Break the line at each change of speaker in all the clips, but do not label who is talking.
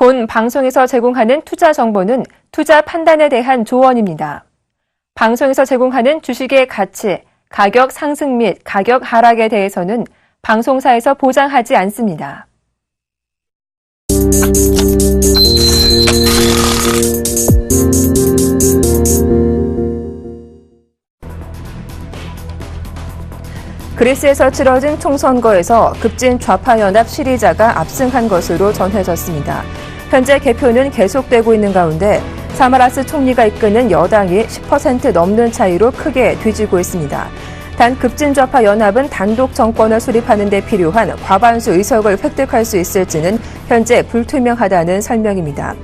본 방송에서 제공하는 투자 정보는 투자 판단에 대한 조언입니다. 방송에서 제공하는 주식의 가치, 가격 상승 및 가격 하락에 대해서는 방송사에서 보장하지 않습니다. 그리스에서 치러진 총선거에서 급진 좌파연합 시리자가 압승한 것으로 전해졌습니다. 현재 개표는 계속되고 있는 가운데 사마라스 총리가 이끄는 여당이 10% 넘는 차이로 크게 뒤지고 있습니다. 단 급진 좌파 연합은 단독 정권을 수립하는 데 필요한 과반수 의석을 획득할 수 있을지는 현재 불투명하다는 설명입니다.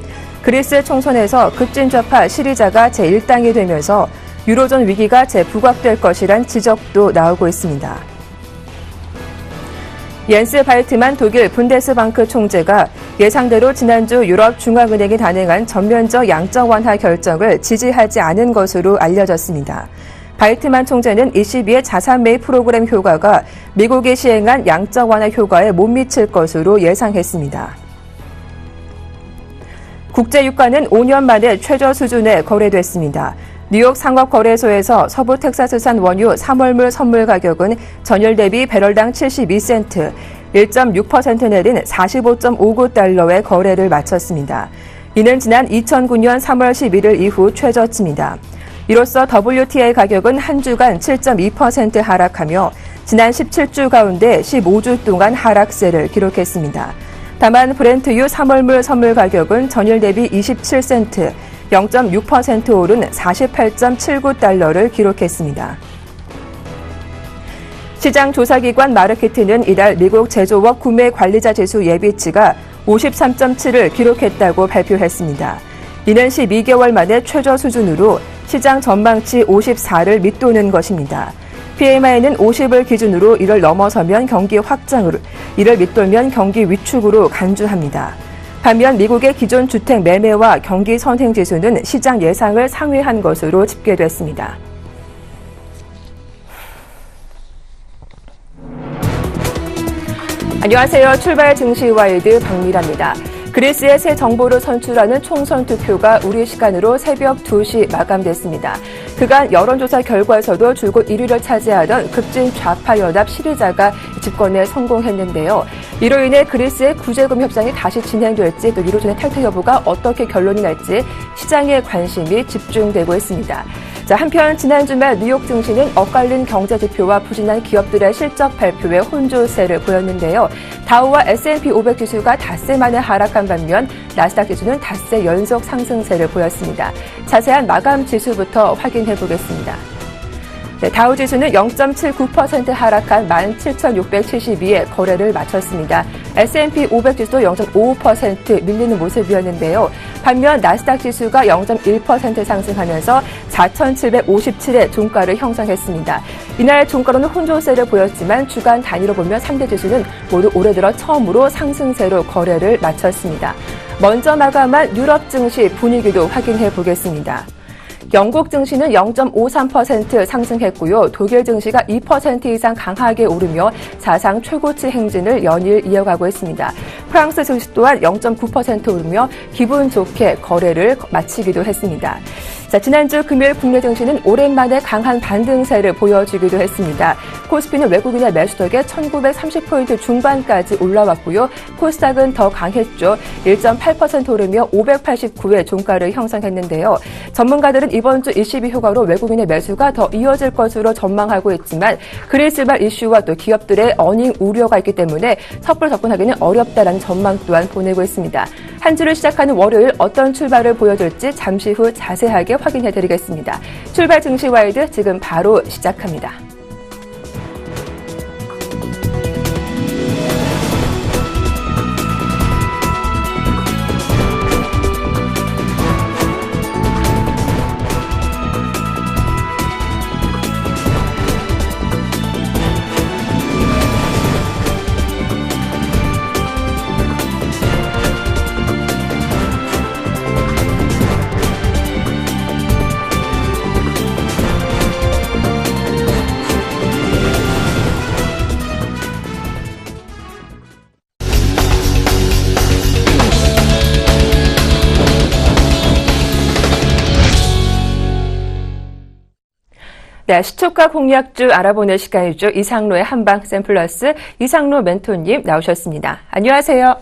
그리스 총선에서 급진 좌파 시리자가 제1당이 되면서 유로존 위기가 재부각될 것이란 지적도 나오고 있습니다. 옌스 발트만 독일 분데스방크 총재가 예상대로 지난주 유럽중앙은행이 단행한 전면적 양적 완화 결정을 지지하지 않은 것으로 알려졌습니다. 발트만 총재는 ECB의 자산 매입 프로그램 효과가 미국이 시행한 양적 완화 효과에 못 미칠 것으로 예상했습니다. 국제유가는 5년 만에 최저 수준에 거래됐습니다. 뉴욕 상업거래소에서 서부 텍사스산 원유 3월물 선물 가격은 전일 대비 배럴당 72센트, 1.6% 내린 45.59달러의 거래를 마쳤습니다. 이는 지난 2009년 3월 11일 이후 최저치입니다. 이로써 WTI 가격은 한 주간 7.2% 하락하며 지난 17주 가운데 15주 동안 하락세를 기록했습니다. 다만 브렌트유 3월물 선물 가격은 전일 대비 27센트, 0.6% 오른 48.79달러를 기록했습니다. 시장 조사기관 마르키트는 이달 미국 제조업 구매 관리자 지수 예비치가 53.7을 기록했다고 발표했습니다. 이는 12개월 만에 최저 수준으로 시장 전망치 54를 밑도는 것입니다. PMI는 50을 기준으로 이를 넘어서면 경기 확장으로, 이를 밑돌면 경기 위축으로 간주합니다. 반면 미국의 기존 주택 매매와 경기 선행 지수는 시장 예상을 상회한 것으로 집계됐습니다. 안녕하세요. 출발 증시와일드 박미라입니다. 그리스의 새 정부를 선출하는 총선 투표가 우리 시간으로 새벽 2시 마감됐습니다. 그간 여론조사 결과에서도 줄곧 1위를 차지하던 급진 좌파 연합 시리자가 집권에 성공했는데요. 이로 인해 그리스의 구제금 협상이 다시 진행될지 또 유로존의 탈퇴 여부가 어떻게 결론이 날지 시장의 관심이 집중되고 있습니다. 한편 지난 주말 뉴욕 증시는 엇갈린 경제 지표와 부진한 기업들의 실적 발표에 혼조세를 보였는데요. 다우와 S&P 500 지수가 닷새 만에 하락한 반면 나스닥 지수는 닷새 연속 상승세를 보였습니다. 자세한 마감 지수부터 확인해 보겠습니다. 다우 지수는 0.79% 하락한 17,672에 거래를 마쳤습니다. S&P 500 지수도 0.55% 밀리는 모습이었는데요. 반면 나스닥 지수가 0.1% 상승하면서 4,757의 종가를 형성했습니다. 이날 종가로는 혼조세를 보였지만 주간 단위로 보면 3대 지수는 모두 올해 들어 처음으로 상승세로 거래를 마쳤습니다. 먼저 마감한 유럽 증시 분위기도 확인해 보겠습니다. 영국 증시는 0.53% 상승했고요. 독일 증시가 2% 이상 강하게 오르며 사상 최고치 행진을 연일 이어가고 있습니다. 프랑스 증시 또한 0.9% 오르며 기분 좋게 거래를 마치기도 했습니다. 지난주 금요일 국내 증시는 오랜만에 강한 반등세를 보여주기도 했습니다. 코스피는 외국인의 매수 덕에 1930포인트 중반까지 올라왔고요. 코스닥은 더 강했죠. 1.8% 오르며 589의 종가를 형성했는데요. 전문가들은 이번 주 ECB 효과로 외국인의 매수가 더 이어질 것으로 전망하고 있지만 그리스발 이슈와 또 기업들의 어닝 우려가 있기 때문에 섣불리 접근하기는 어렵다라는 전망 또한 보내고 있습니다. 한 주를 시작하는 월요일 어떤 출발을 보여줄지 잠시 후 자세하게 확인해드리겠습니다. 출발 증시와일드 지금 바로 시작합니다. 네, 시초가 공략주 알아보는 시간이죠. 이상로의 한방 샘플러스 이상로 멘토님 나오셨습니다. 안녕하세요.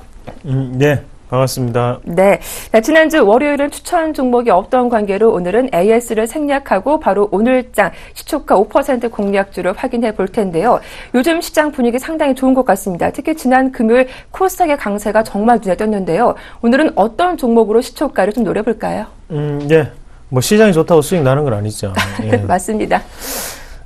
네, 반갑습니다.
네, 자, 지난주 월요일은 추천 종목이 없던 관계로 오늘은 AS를 생략하고 바로 오늘장 시초가 5% 공략주를 확인해 볼 텐데요. 요즘 시장 분위기 상당히 좋은 것 같습니다. 특히 지난 금요일 코스닥의 강세가 정말 눈에 띄었는데요. 오늘은 어떤 종목으로 시초가를 좀 노려볼까요?
네. 뭐 시장이 좋다고 수익 나는 건 아니죠. 예.
맞습니다.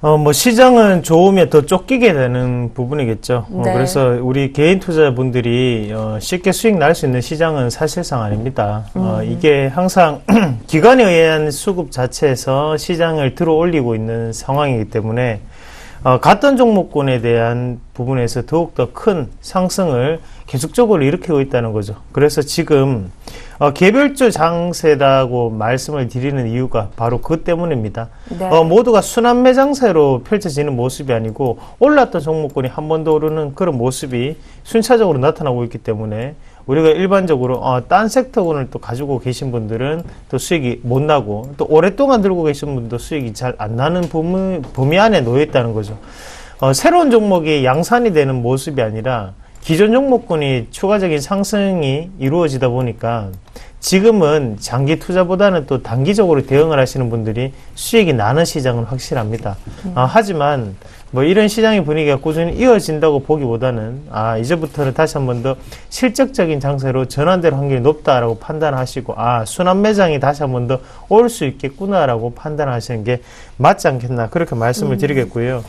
뭐 시장은 좋으면 더 쫓기게 되는 부분이겠죠.
네.
그래서 우리 개인 투자자분들이 쉽게 수익 날 수 있는 시장은 사실상 아닙니다. 이게 항상 기관에 의한 수급 자체에서 시장을 들어 올리고 있는 상황이기 때문에 같은 종목군에 대한 부분에서 더욱더 큰 상승을 계속적으로 일으키고 있다는 거죠. 그래서 지금 개별주 장세라고 말씀을 드리는 이유가 바로 그 때문입니다.
네.
모두가 순환매 장세로 펼쳐지는 모습이 아니고 올랐던 종목군이 한 번 더 오르는 그런 모습이 순차적으로 나타나고 있기 때문에 우리가 일반적으로 딴 섹터군을 또 가지고 계신 분들은 또 수익이 못 나고 또 오랫동안 들고 계신 분도 수익이 잘 안 나는 범위 안에 놓여 있다는 거죠. 새로운 종목이 양산이 되는 모습이 아니라 기존 종목군이 추가적인 상승이 이루어지다 보니까 지금은 장기 투자보다는 또 단기적으로 대응을 하시는 분들이 수익이 나는 시장은 확실합니다. 하지만 뭐 이런 시장의 분위기가 꾸준히 이어진다고 보기보다는 이제부터는 다시 한 번 더 실적적인 장세로 전환될 확률이 높다라고 판단하시고 순환 매장이 다시 한 번 더 올 수 있겠구나라고 판단하시는 게 맞지 않겠나 그렇게 말씀을 드리겠고요.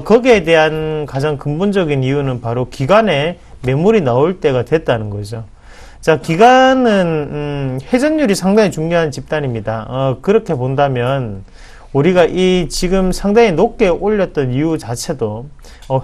거기에 대한 가장 근본적인 이유는 바로 기간에 매물이 나올 때가 됐다는 거죠. 자, 기간은 회전율이 상당히 중요한 집단입니다. 그렇게 본다면 우리가 이 지금 상당히 높게 올렸던 이유 자체도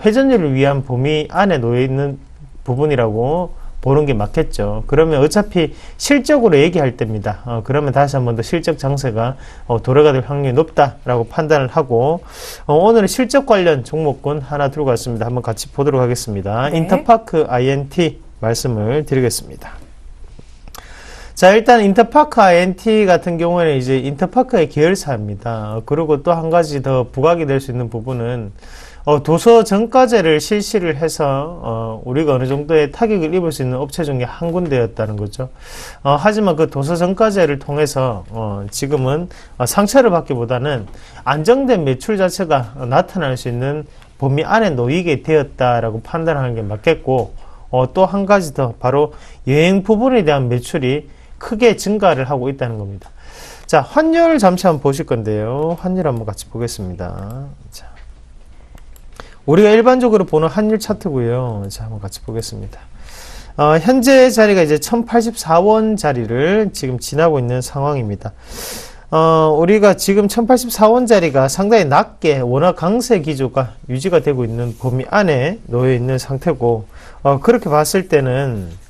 회전율을 위한 범위 안에 놓여 있는 부분이라고 보는 게 맞겠죠. 그러면 어차피 실적으로 얘기할 때입니다. 그러면 다시 한 번 더 실적 장세가 돌아가 될 확률이 높다라고 판단을 하고 오늘은 실적 관련 종목군 하나 들고 왔습니다. 한번 같이 보도록 하겠습니다.
네.
인터파크 INT 말씀을 드리겠습니다. 자, 일단 인터파크 INT 같은 경우에는 이제 인터파크의 계열사입니다. 그리고 또 한 가지 더 부각이 될 수 있는 부분은 도서 정가제를 실시를 해서 우리가 어느 정도의 타격을 입을 수 있는 업체 중에 한 군데였다는 거죠. 하지만 그 도서 정가제를 통해서 지금은 상처를 받기보다는 안정된 매출 자체가 나타날 수 있는 범위 안에 놓이게 되었다라고 판단하는 게 맞겠고 또 한 가지 더 바로 여행 부분에 대한 매출이 크게 증가를 하고 있다는 겁니다. 자, 환율 잠시 한번 보실 건데요. 환율 한번 같이 보겠습니다. 자, 우리가 일반적으로 보는 환율 차트고요. 자, 한번 같이 보겠습니다. 현재 자리가 이제 1084원 자리를 지금 지나고 있는 상황입니다. 우리가 지금 1084원 자리가 상당히 낮게 워낙 강세 기조가 유지가 되고 있는 범위 안에 놓여 있는 상태고, 그렇게 봤을 때는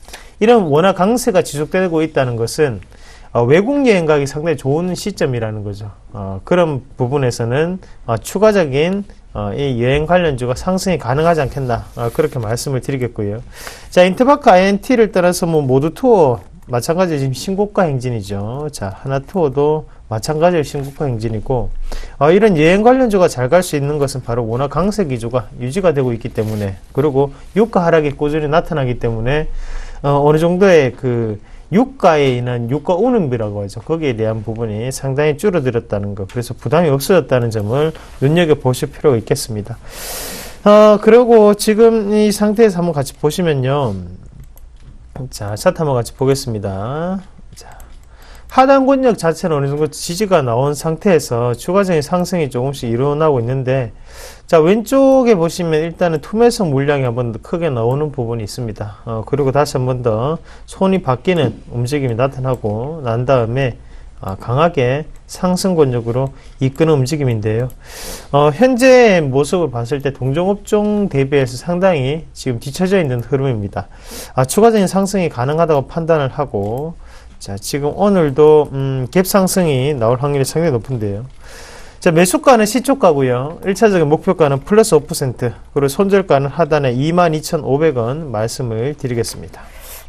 이런 워낙 강세가 지속되고 있다는 것은 외국 여행 가기 상당히 좋은 시점이라는 거죠. 그런 부분에서는 추가적인 이 여행 관련주가 상승이 가능하지 않겠나 그렇게 말씀을 드리겠고요. 자, 인터파크 INT를 따라서 뭐 모두 투어 마찬가지로 지금 신고가 행진이죠. 자, 하나투어도 마찬가지로 신고가 행진이고 이런 여행 관련주가 잘 갈 수 있는 것은 바로 워낙 강세 기조가 유지가 되고 있기 때문에, 그리고 유가 하락이 꾸준히 나타나기 때문에 어느 정도의 그 유가에 인한 유가 운임비라고 하죠. 거기에 대한 부분이 상당히 줄어들었다는 것, 그래서 부담이 없어졌다는 점을 눈여겨보실 필요가 있겠습니다. 그리고 지금 이 상태에서 한번 같이 보시면요. 자, 차트 한번 같이 보겠습니다. 자, 하단 권역 자체는 어느 정도 지지가 나온 상태에서 추가적인 상승이 조금씩 일어나고 있는데, 자, 왼쪽에 보시면 일단은 투매성 물량이 한번 더 크게 나오는 부분이 있습니다. 그리고 다시 한번 더 손이 바뀌는 움직임이 나타나고 난 다음에 강하게 상승 권역으로 이끄는 움직임인데요. 현재 모습을 봤을 때 동종업종 대비해서 상당히 지금 뒤처져 있는 흐름입니다. 추가적인 상승이 가능하다고 판단을 하고, 자, 지금 오늘도 갭 상승이 나올 확률이 상당히 높은데요. 자, 매수가는 시초가고요. 1차적인 목표가는 플러스 5%, 그리고 손절가는 하단에 22,500원 말씀을 드리겠습니다.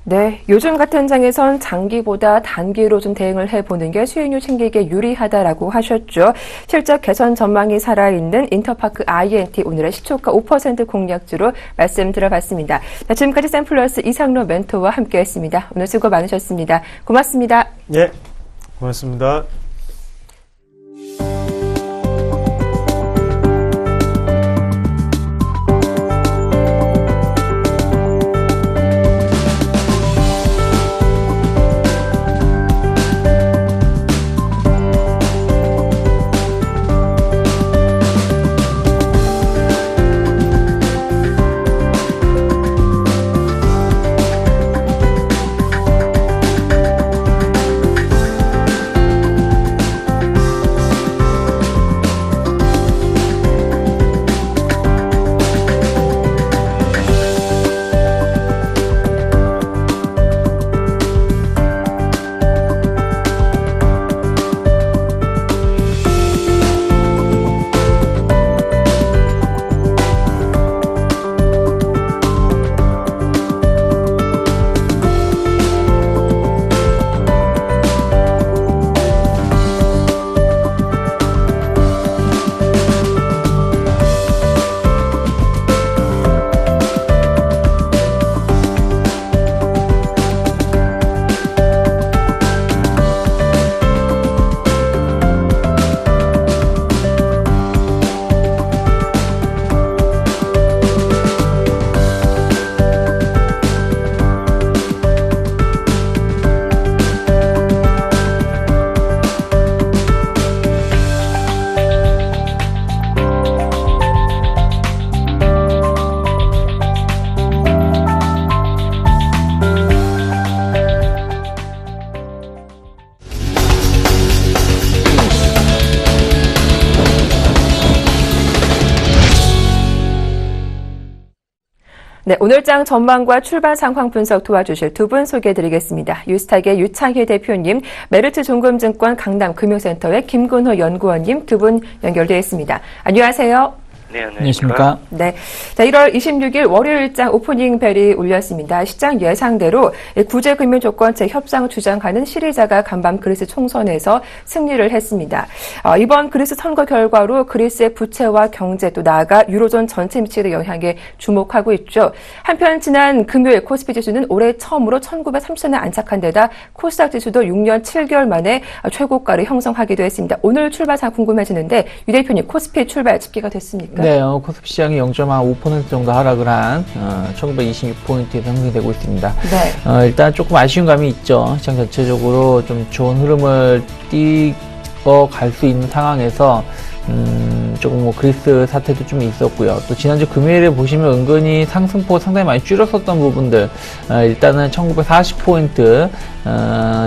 네, 요즘 같은 장에선 장기보다 단기로 좀 대응을 해보는 게 수익률 챙기기에 유리하다라고 하셨죠. 실적 개선 전망이 살아있는 인터파크 INT 오늘의 시초가 5% 공략주로 말씀 들어봤습니다. 자, 지금까지 샘플러스 이상로 멘토와 함께했습니다. 오늘 수고 많으셨습니다. 고맙습니다.
예, 고맙습니다.
네, 오늘장 전망과 출발 상황 분석 도와주실 두 분 소개해드리겠습니다. 유스탁의 유창희 대표님, 메르츠 종금증권 강남금융센터의 김근호 연구원님 두 분 연결되어 있습니다. 안녕하세요.
네, 안녕하십니까.
네. 자, 1월 26일 월요일장 오프닝 벨이 울렸습니다. 시장 예상대로 구제금융조건체 협상을 주장하는 시리자가 간밤 그리스 총선에서 승리를 했습니다. 이번 그리스 선거 결과로 그리스의 부채와 경제 또 나아가 유로존 전체 미치는 영향에 주목하고 있죠. 한편 지난 금요일 코스피 지수는 올해 처음으로 1930선에 안착한 데다 코스닥 지수도 6년 7개월 만에 최고가를 형성하기도 했습니다. 오늘 출발상 궁금해지는데 유 대표님 코스피 출발 집계가 됐습니까?
네, 코스피 시장이 0.5% 정도 하락을 한 1926포인트에서 형성되고 있습니다.
네.
일단 조금 아쉬운 감이 있죠. 시장 전체적으로 좀 좋은 흐름을 띄어갈 수 있는 상황에서 조금 그리스 사태도 좀 있었고요. 또 지난주 금요일에 보시면 은근히 상승폭 상당히 많이 줄였었던 부분들, 일단은 1940포인트,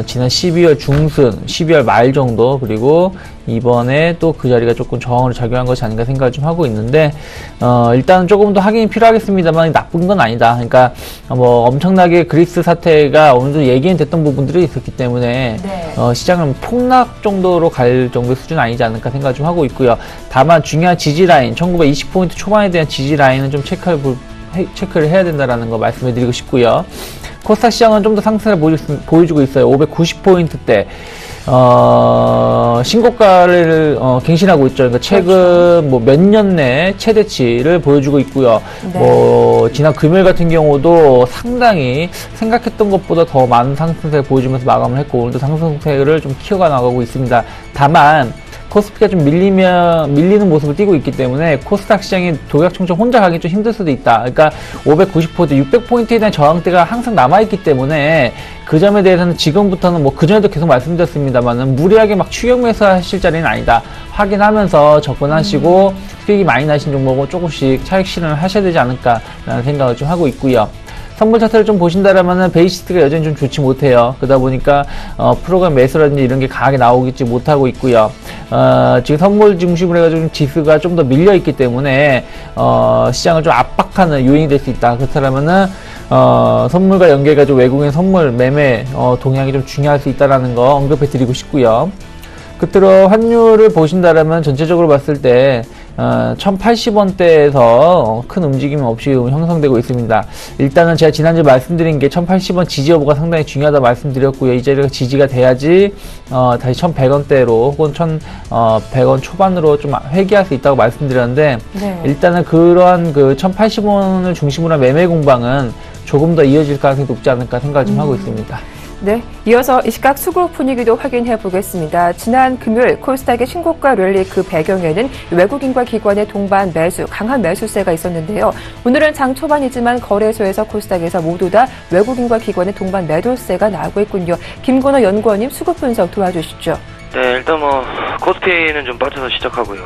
지난 12월 중순, 12월 말 정도, 그리고 이번에 또 그 자리가 조금 저항으로 작용한 것이 아닌가 생각을 좀 하고 있는데, 일단은 조금 더 확인이 필요하겠습니다만 나쁜 건 아니다. 그러니까 엄청나게 그리스 사태가 어느 정도 얘기는 됐던 부분들이 있었기 때문에
네.
시장은 폭락 정도로 갈 정도의 수준은 아니지 않을까 생각을 좀 하고 있고요. 다만 중요한 지지라인, 1920포인트 초반에 대한 지지라인은 좀 체크를 해야 된다라는 거 말씀을 드리고 싶고요. 코스닥 시장은 좀 더 상승을 보여주고 있어요. 590포인트대. 신고가를 갱신하고 있죠. 그러니까 최근 몇 년 내 최대치를 보여주고 있고요.
네.
지난 금요일 같은 경우도 상당히 생각했던 것보다 더 많은 상승세를 보여주면서 마감을 했고, 오늘도 상승세를 좀 키워가 나가고 있습니다. 다만 코스피가 좀 밀리는 모습을 띄고 있기 때문에 코스닥 시장이 도약청정 혼자 가기 좀 힘들 수도 있다. 그러니까 590포인트, 600포인트에 대한 저항대가 항상 남아있기 때문에 그 점에 대해서는 지금부터는 그전에도 계속 말씀드렸습니다만은 무리하게 막 추격 매수하실 자리는 아니다. 확인하면서 접근하시고 수익이 많이 나신 종목은 조금씩 차익 실현을 하셔야 되지 않을까라는 생각을 좀 하고 있고요. 선물 차트를 좀 보신다라면은 베이시스가 여전히 좀 좋지 못해요. 그러다 보니까 프로그램 매수라든지 이런 게 강하게 나오지 못하고 있고요. 지금 선물 중심으로 해가지고 지수가 좀 더 밀려 있기 때문에 시장을 좀 압박하는 요인이 될 수 있다. 그렇다면은 선물과 연계해가지고 외국인 선물 매매 동향이 좀 중요할 수 있다라는 거 언급해 드리고 싶고요. 끝으로 환율을 보신다면 전체적으로 봤을 때 1080원대에서 큰 움직임 없이 형성되고 있습니다. 일단은 제가 지난주에 말씀드린 게 1080원 지지 여부가 상당히 중요하다 말씀드렸고요. 이 자리가 지지가 돼야지 다시 1100원대로 혹은 1100원 초반으로 좀 회귀할 수 있다고 말씀드렸는데
네.
일단은 그러한 그 1080원을 중심으로 한 매매 공방은 조금 더 이어질 가능성이 높지 않을까 생각을 좀 하고 있습니다.
네, 이어서 이 시각 수급 분위기도 확인해 보겠습니다. 지난 금요일 코스닥의 신고가 랠리 그 배경에는 외국인과 기관의 동반 매수, 강한 매수세가 있었는데요. 오늘은 장 초반이지만 거래소에서 코스닥에서 모두 다 외국인과 기관의 동반 매도세가 나오고 있군요. 김건호 연구원님 수급 분석 도와주시죠.
네, 일단 코스피는 좀 빠져서 시작하고요.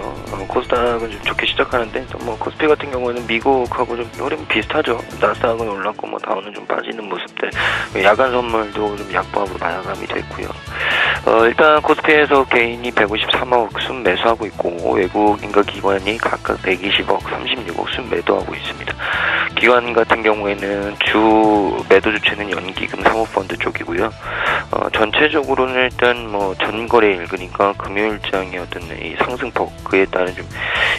코스닥은 좀 좋게 시작하는데, 또 코스피 같은 경우에는 미국하고 좀 흐름이 비슷하죠. 나스닥은 올랐고, 다우는 좀 빠지는 모습들. 야간 선물도 좀 약보합으로 마감이 됐고요. 일단 코스피에서 개인이 153억 순 매수하고 있고, 외국인과 기관이 각각 120억, 36억 순 매도하고 있습니다. 기관 같은 경우에는 주 매도 주체는 연기금 사모펀드 쪽이고요. 전체적으로는 일단 전거래일, 그러니까 금요일장의 어떤 이 상승폭, 그에 따른 좀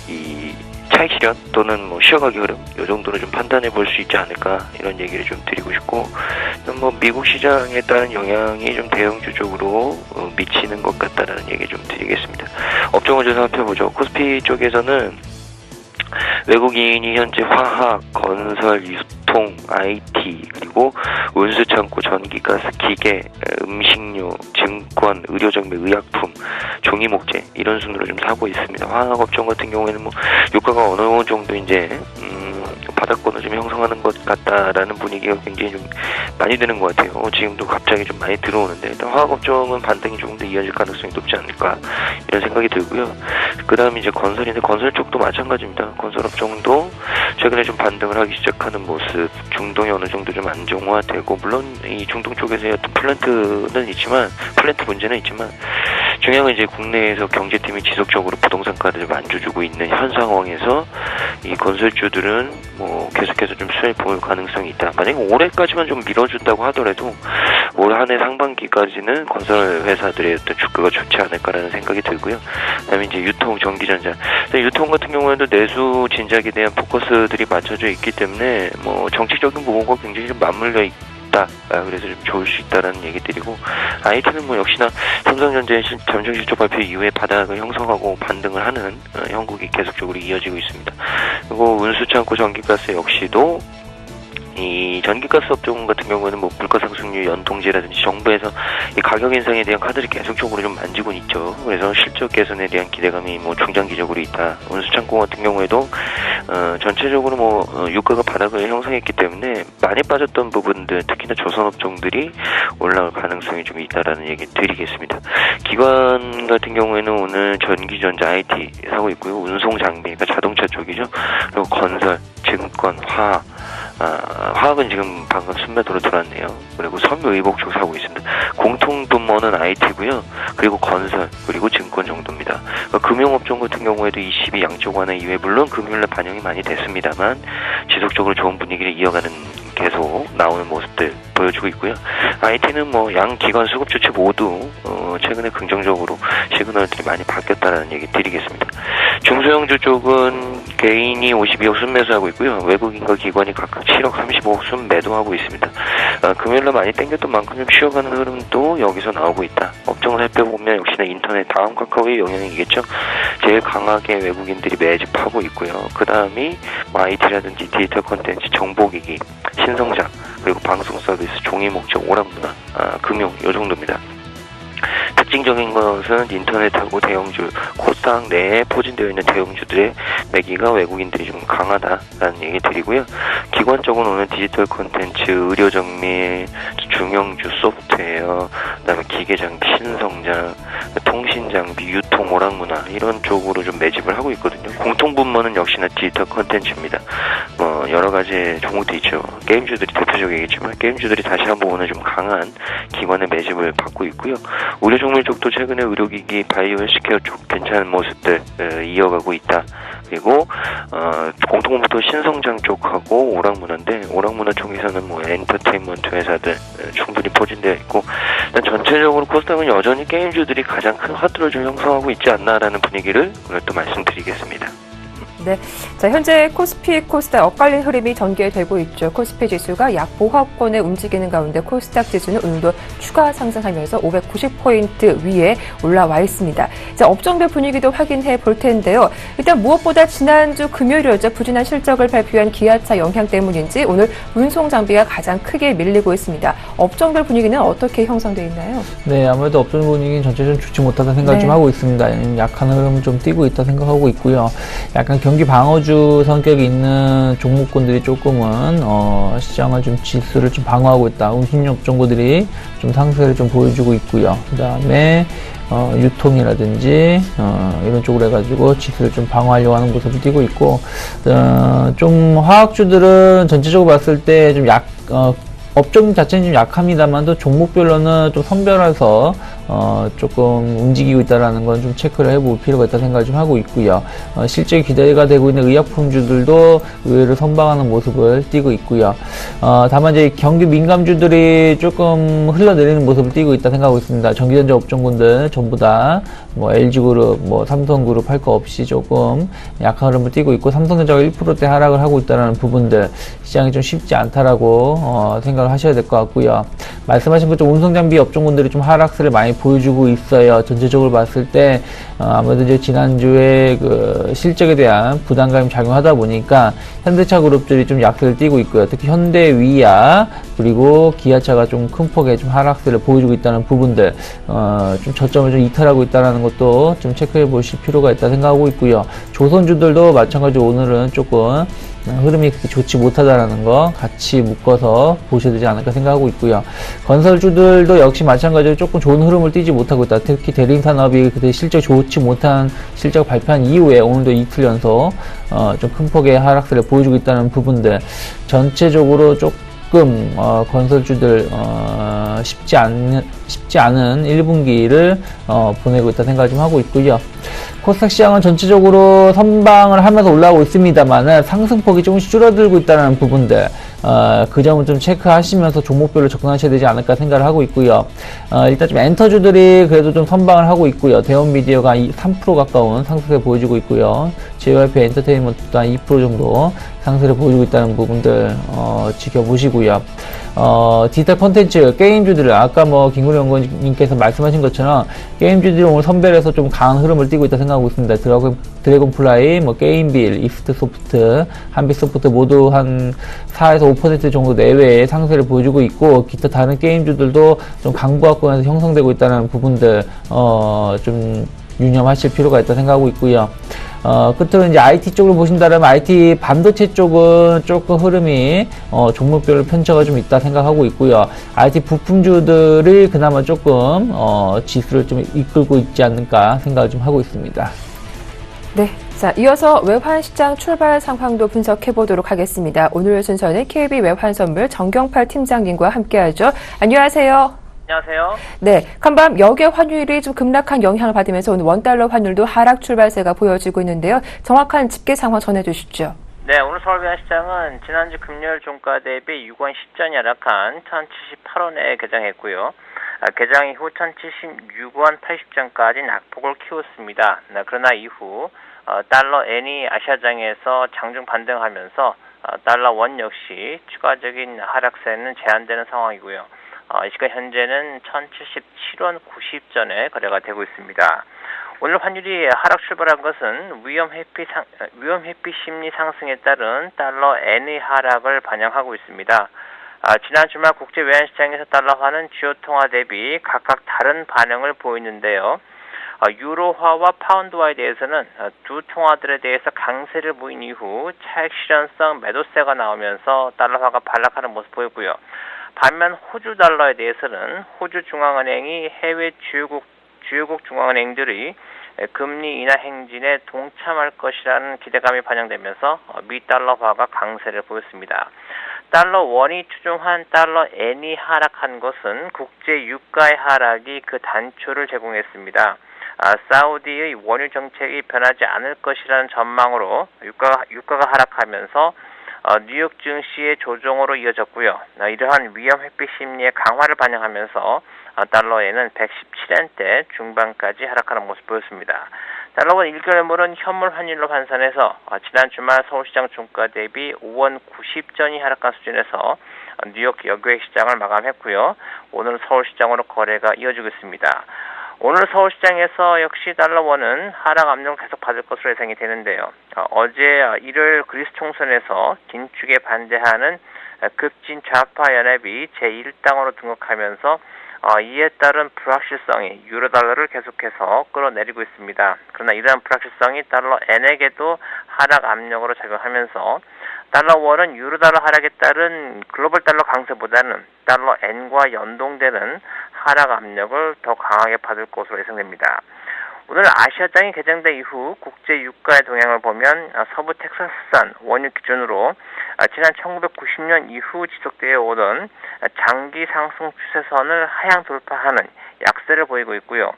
이 차익 실현 또는 쉬어가기 흐름, 이 정도는 좀 판단해 볼 수 있지 않을까, 이런 얘기를 좀 드리고 싶고, 미국 시장에 따른 영향이 좀 대형주 쪽으로 미치는 것 같다라는 얘기 좀 드리겠습니다. 업종을 좀 살펴보죠. 코스피 쪽에서는 외국인이 현재 화학, 건설, 유통, IT, 그리고 운수창고, 전기가스, 기계, 음식료, 증권, 의료정비, 의약품, 종이목재, 이런 순으로 좀 사고 있습니다. 화학업종 같은 경우에는 유가가 어느 정도 이제 바닥권을 좀 형성하는 것 같다라는 분위기가 굉장히 좀 많이 드는 것 같아요. 지금도 갑자기 좀 많이 들어오는데, 일단 화학업종은 반등이 조금 더 이어질 가능성이 높지 않을까, 이런 생각이 들고요. 그 다음에 이제 건설인데, 건설 쪽도 마찬가지입니다. 건설업종도 최근에 좀 반등을 하기 시작하는 모습, 중동이 어느 정도 좀 안정화되고, 물론 이 중동 쪽에서의 어떤 플랜트 문제는 있지만, 중요한 건 이제 국내에서 경제팀이 지속적으로 부동산 가를 좀 안 줘주고 있는 현 상황에서 이 건설주들은 계속해서 좀 수혜를 볼 가능성이 있다. 만약에 올해까지만 좀 밀어준다고 하더라도 올 한 해 상반기까지는 건설 회사들의 어떤 주가가 좋지 않을까라는 생각이 들고요. 그다음에 이제 유통, 전기전자. 유통 같은 경우에도 내수 진작에 대한 포커스들이 맞춰져 있기 때문에 정책적인 부분과 굉장히 좀 맞물려 있다. 그래서 좀 좋을 수 있다라는 얘기 드리고, IT는 역시나 삼성전자의 잠정실적 발표 이후에 바닥을 형성하고 반등을 하는 형국이 계속적으로 이어지고 있습니다. 그리고 운수창고, 전기가스 역시도 이 전기가스 업종 같은 경우에는 물가 상승률 연동제라든지 정부에서 이 가격 인상에 대한 카드를 계속적으로 좀 만지고 있죠. 그래서 실적 개선에 대한 기대감이 중장기적으로 있다. 운수창고 같은 경우에도 전체적으로 유가가 바닥을 형성했기 때문에 많이 빠졌던 부분들, 특히나 조선업종들이 올라올 가능성이 좀 있다라는 얘기 드리겠습니다. 기관 같은 경우에는 오늘 전기전자, IT 사고 있고요. 운송장비, 그러니까 자동차 쪽이죠. 그리고 건설, 증권, 화학은 지금 방금 순매도로 들어왔네요. 그리고 섬유의복 쪽 사고 있습니다. 공통분모는 IT고요. 그리고 건설, 그리고 증권 정도입니다. 금융업종 같은 경우에도 22 양쪽 완화 이후에 물론 금요일날 반영이 많이 됐습니다만 지속적으로 좋은 분위기를 이어가는, 계속 나오는 모습들 보여주고 있고요. IT는 양 기관 수급 주체 모두 최근에 긍정적으로 시그널들이 많이 바뀌었다는 얘기 드리겠습니다. 중소형주 쪽은 개인이 52억 순매수하고 있고요. 외국인과 기관이 각각 7억 35억 순매도하고 있습니다. 금요일날 많이 땡겼던 만큼 좀 쉬어가는 흐름도 여기서 나오고 있다. 업종을 살펴보면 역시나 인터넷, 다음 카카오의 영향이겠죠. 제일 강하게 외국인들이 매집하고 있고요. 그 다음이 IT라든지 디지털 콘텐츠, 정보기기, 신성장, 그리고 방송 서비스, 종이 목적, 오락문화, 금융, 요 정도입니다. 특징적인 것은 인터넷하고 대형주, 코스닥 내에 포진되어 있는 대형주들의 매기가 외국인들이 좀 강하다라는 얘기 드리고요. 기관적으로 오늘 디지털 콘텐츠, 의료정밀, 중형주, 소프트웨어, 그다음에 기계장비, 신성장, 통신장비, 유통, 오락문화, 이런 쪽으로 좀 매집을 하고 있거든요. 공통분모는 역시나 디지털 콘텐츠입니다. 여러 가지 종목도 있죠. 게임주들이 대표적이겠지만 게임주들이 다시 한번 오늘 좀 강한 기관의 매집을 받고 있고요. 의료 종목 쪽도 최근에 의료기기, 바이오 헬스케어 쪽 괜찮은 모습들 이어가고 있다. 그리고 공통부터 신성장 쪽하고 오락문화인데 오락문화 쪽에서는 뭐 엔터테인먼트 회사들 충분히 포진되어 있고 일단 전체적으로 코스닥은 여전히 게임주들이 가장 큰 화두를 좀 형성하고 있지 않나라는 분위기를 오늘 또 말씀드리겠습니다.
네. 자, 현재 코스피, 코스닥 엇갈린 흐름이 전개되고 있죠. 코스피 지수가 약 보합권에 움직이는 가운데 코스닥 지수는 오늘도 추가 상승하면서 590포인트 위에 올라와 있습니다. 자, 업종별 분위기도 확인해 볼 텐데요. 일단 무엇보다 지난주 금요일이었죠. 부진한 실적을 발표한 기아차 영향 때문인지 오늘 운송 장비가 가장 크게 밀리고 있습니다. 업종별 분위기는 어떻게 형성되어 있나요?
네, 아무래도 업종 분위기는 전체적으로 좋지 못하다는 생각을 좀 하고 있습니다. 약한 흐름은 좀 띄고 있다 생각하고 있고요. 약간 경기 방어주 성격이 있는 종목군들이 조금은 시장을 좀 지수를 좀 방어하고 있다. 운신용 업종들이 좀 상승을 좀 보여주고 있고요. 그 다음에 유통이라든지 이런 쪽으로 해가지고 지수를 좀 방어하려고 하는 모습을 띄고 있고 좀 화학주들은 전체적으로 봤을 때 좀 업종 자체는 좀 약합니다만도 종목별로는 좀 선별해서 조금 움직이고 있다라는 건 좀 체크를 해볼 필요가 있다 생각을 좀 하고 있고요. 실제 기대가 되고 있는 의약품주들도 의외로 선방하는 모습을 띠고 있고요. 다만 이제 경기 민감주들이 조금 흘러내리는 모습을 띠고 있다 생각하고 있습니다. 전기전자 업종군들 전부 다 뭐 LG그룹, 뭐 삼성그룹 할 거 없이 조금 약한 흐름을 띠고 있고 삼성전자가 1%대 하락을 하고 있다는 부분들 시장이 좀 쉽지 않다라고 생각을 하셔야 될 것 같고요. 말씀하신 것처럼 운송장비 업종군들이 좀 하락세를 많이 보여주고 있어요. 전체적으로 봤을 때 아무래도 이제 지난주에 그 실적에 대한 부담감이 작용하다 보니까 현대차 그룹들이 좀 약세를 띠고 있고요. 특히 현대위아 그리고 기아차가 좀 큰 폭의 좀 하락세를 보여주고 있다는 부분들 좀 저점을 좀 이탈하고 있다는 것도 좀 체크해 보실 필요가 있다 생각하고 있고요. 조선주들도 마찬가지로 오늘은 조금 흐름이 그렇게 좋지 못하다라는 거 같이 묶어서 보셔야 되지 않을까 생각하고 있고요. 건설주들도 역시 마찬가지로 조금 좋은 흐름을 띠지 못하고 있다. 특히 대림산업이 그때 실적 좋지 못한 실적 발표한 이후에 오늘도 이틀 연속 좀 큰 폭의 하락세를 보여주고 있다는 부분들 전체적으로 조금 건설주들 쉽지 않은 1분기를 보내고 있다 생각을 좀 하고 있고요. 코스닥 시장은 전체적으로 선방을 하면서 올라오고 있습니다만은 상승폭이 조금씩 줄어들고 있다는 부분들 그 점을 좀 체크하시면서 종목별로 접근하셔야 되지 않을까 생각을 하고 있고요. 일단 좀 엔터주들이 그래도 좀 선방을 하고 있고요. 대원미디어가 3% 가까운 상승세를 보여주고 있고요. JYP 엔터테인먼트도 한 2% 정도 상승세를 보여주고 있다는 부분들 지켜보시고요. 디지털 콘텐츠 게임주들을 아까 뭐 김구리 연구원님께서 말씀하신 것처럼 게임주들이 오늘 선별해서 좀 강한 흐름을 띠고 있다 생각하고 있습니다. 드래곤플라이, 뭐 게임빌, 이스트소프트, 한빛소프트 모두 한 4에서 5% 정도 내외의 상승을 보여주고 있고 기타 다른 게임주들도 좀 강보합권에서 형성되고 있다는 부분들 좀 유념하실 필요가 있다 생각하고 있고요. 끝으로 이제 IT 쪽으로 보신다면 IT 반도체 쪽은 조금 흐름이 종목별로 편차가 좀 있다 생각하고 있고요. IT 부품주들이 그나마 조금 지수를 좀 이끌고 있지 않을까 생각을 좀 하고 있습니다.
네. 자, 이어서 외환시장 출발 상황도 분석해 보도록 하겠습니다. 오늘 순서는 KB 외환선물 정경팔 팀장님과 함께하죠. 안녕하세요.
안녕하세요.
네, 간밤 역의 환율이 좀 급락한 영향을 받으면서 오늘 원달러 환율도 하락 출발세가 보여지고 있는데요. 정확한 집계 상황 전해주시죠.
네, 오늘 서울 외환시장은 지난주 금요일 종가 대비 6원 10전이 하락한 1,078원에 개장했고요. 개장 이후 1,076원 80전까지 낙폭을 키웠습니다. 그러나 이후 달러 N이 아시아장에서 장중 반등하면서 달러 원 역시 추가적인 하락세는 제한되는 상황이고요. 이 시간 현재는 1,077원 90전에 거래가 되고 있습니다. 오늘 환율이 하락 출발한 것은 위험 회피 심리 상승에 따른 달러 N의 하락을 반영하고 있습니다. 지난 주말 국제 외환시장에서 달러화는 주요 통화 대비 각각 다른 반응을 보이는데요. 유로화와 파운드화에 대해서는 두 통화들에 대해서 강세를 보인 이후 차익 실현성 매도세가 나오면서 달러화가 반락하는 모습 보였고요. 반면 호주 달러에 대해서는 호주 중앙은행이 해외 주요국 중앙은행들이 금리 인하 행진에 동참할 것이라는 기대감이 반영되면서 미 달러화가 강세를 보였습니다. 달러 원이 추종한 달러 엔이 하락한 것은 국제 유가의 하락이 그 단초를 제공했습니다. 사우디의 원유 정책이 변하지 않을 것이라는 전망으로 유가가 하락하면서 뉴욕 증시의 조정으로 이어졌고요. 이러한 위험 회피 심리의 강화를 반영하면서 달러에는 117엔대 중반까지 하락하는 모습을 보였습니다. 달러원 1개월물은 현물 환율로 환산해서 지난 주말 서울시장 종가 대비 5원 90전이 하락한 수준에서 뉴욕 여객 시장을 마감했고요. 오늘 서울시장으로 거래가 이어지고 있습니다. 오늘 서울시장에서 역시 달러원은 하락 압력을 계속 받을 것으로 예상이 되는데요. 어제 일요일 그리스 총선에서 긴축에 반대하는 급진 좌파 연합이 제1당으로 등극하면서 이에 따른 불확실성이 유로달러를 계속해서 끌어내리고 있습니다. 그러나 이러한 불확실성이 달러 엔에게도 하락 압력으로 작용하면서 달러원은 유로달러 하락에 따른 글로벌 달러 강세보다는 달러 엔과 연동되는 하락 압력을 더 강하게 받을 것으로 예상됩니다. 오늘 아시아장이 개장된 이후 국제 유가의 동향을 보면 서부 텍사스산 원유 기준으로 지난 1990년 이후 지속되어 오던 장기 상승 추세선을 하향 돌파하는 약세를 보이고 있고요.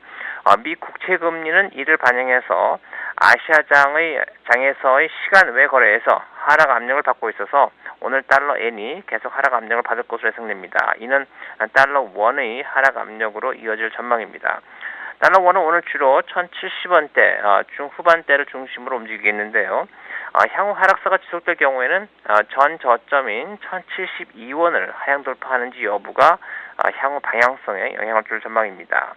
미 국채 금리는 이를 반영해서 아시아장에서의 시간 외 거래에서 하락 압력을 받고 있어서 오늘 달러 엔이 계속 하락 압력을 받을 것으로 예상됩니다. 이는 달러 원의 하락 압력으로 이어질 전망입니다. 달러 원은 오늘 주로 1070원대 중후반대를 중심으로 움직이겠는데요. 향후 하락세가 지속될 경우에는 전 저점인 1072원을 하향 돌파하는지 여부가 향후 방향성에 영향을 줄 전망입니다.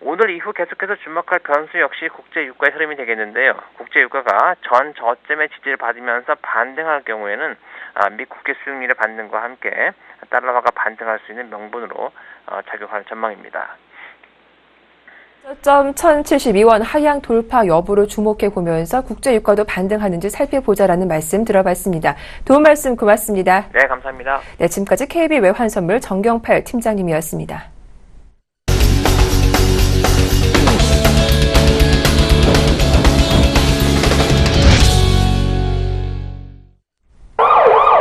오늘 이후 계속해서 주목할 변수 역시 국제 유가의 흐름이 되겠는데요. 국제 유가가 전 저점의 지지를 받으면서 반등할 경우에는 미 국채 수익률의 반등과 함께 달러화가 반등할 수 있는 명분으로 작용할 전망입니다.
저점 1072원 하향 돌파 여부를 주목해 보면서 국제 유가도 반등하는지 살펴보자라는 말씀 들어봤습니다. 도움 말씀 고맙습니다.
네, 감사합니다.
네, 지금까지 KB 외환선물 정경팔 팀장님이었습니다.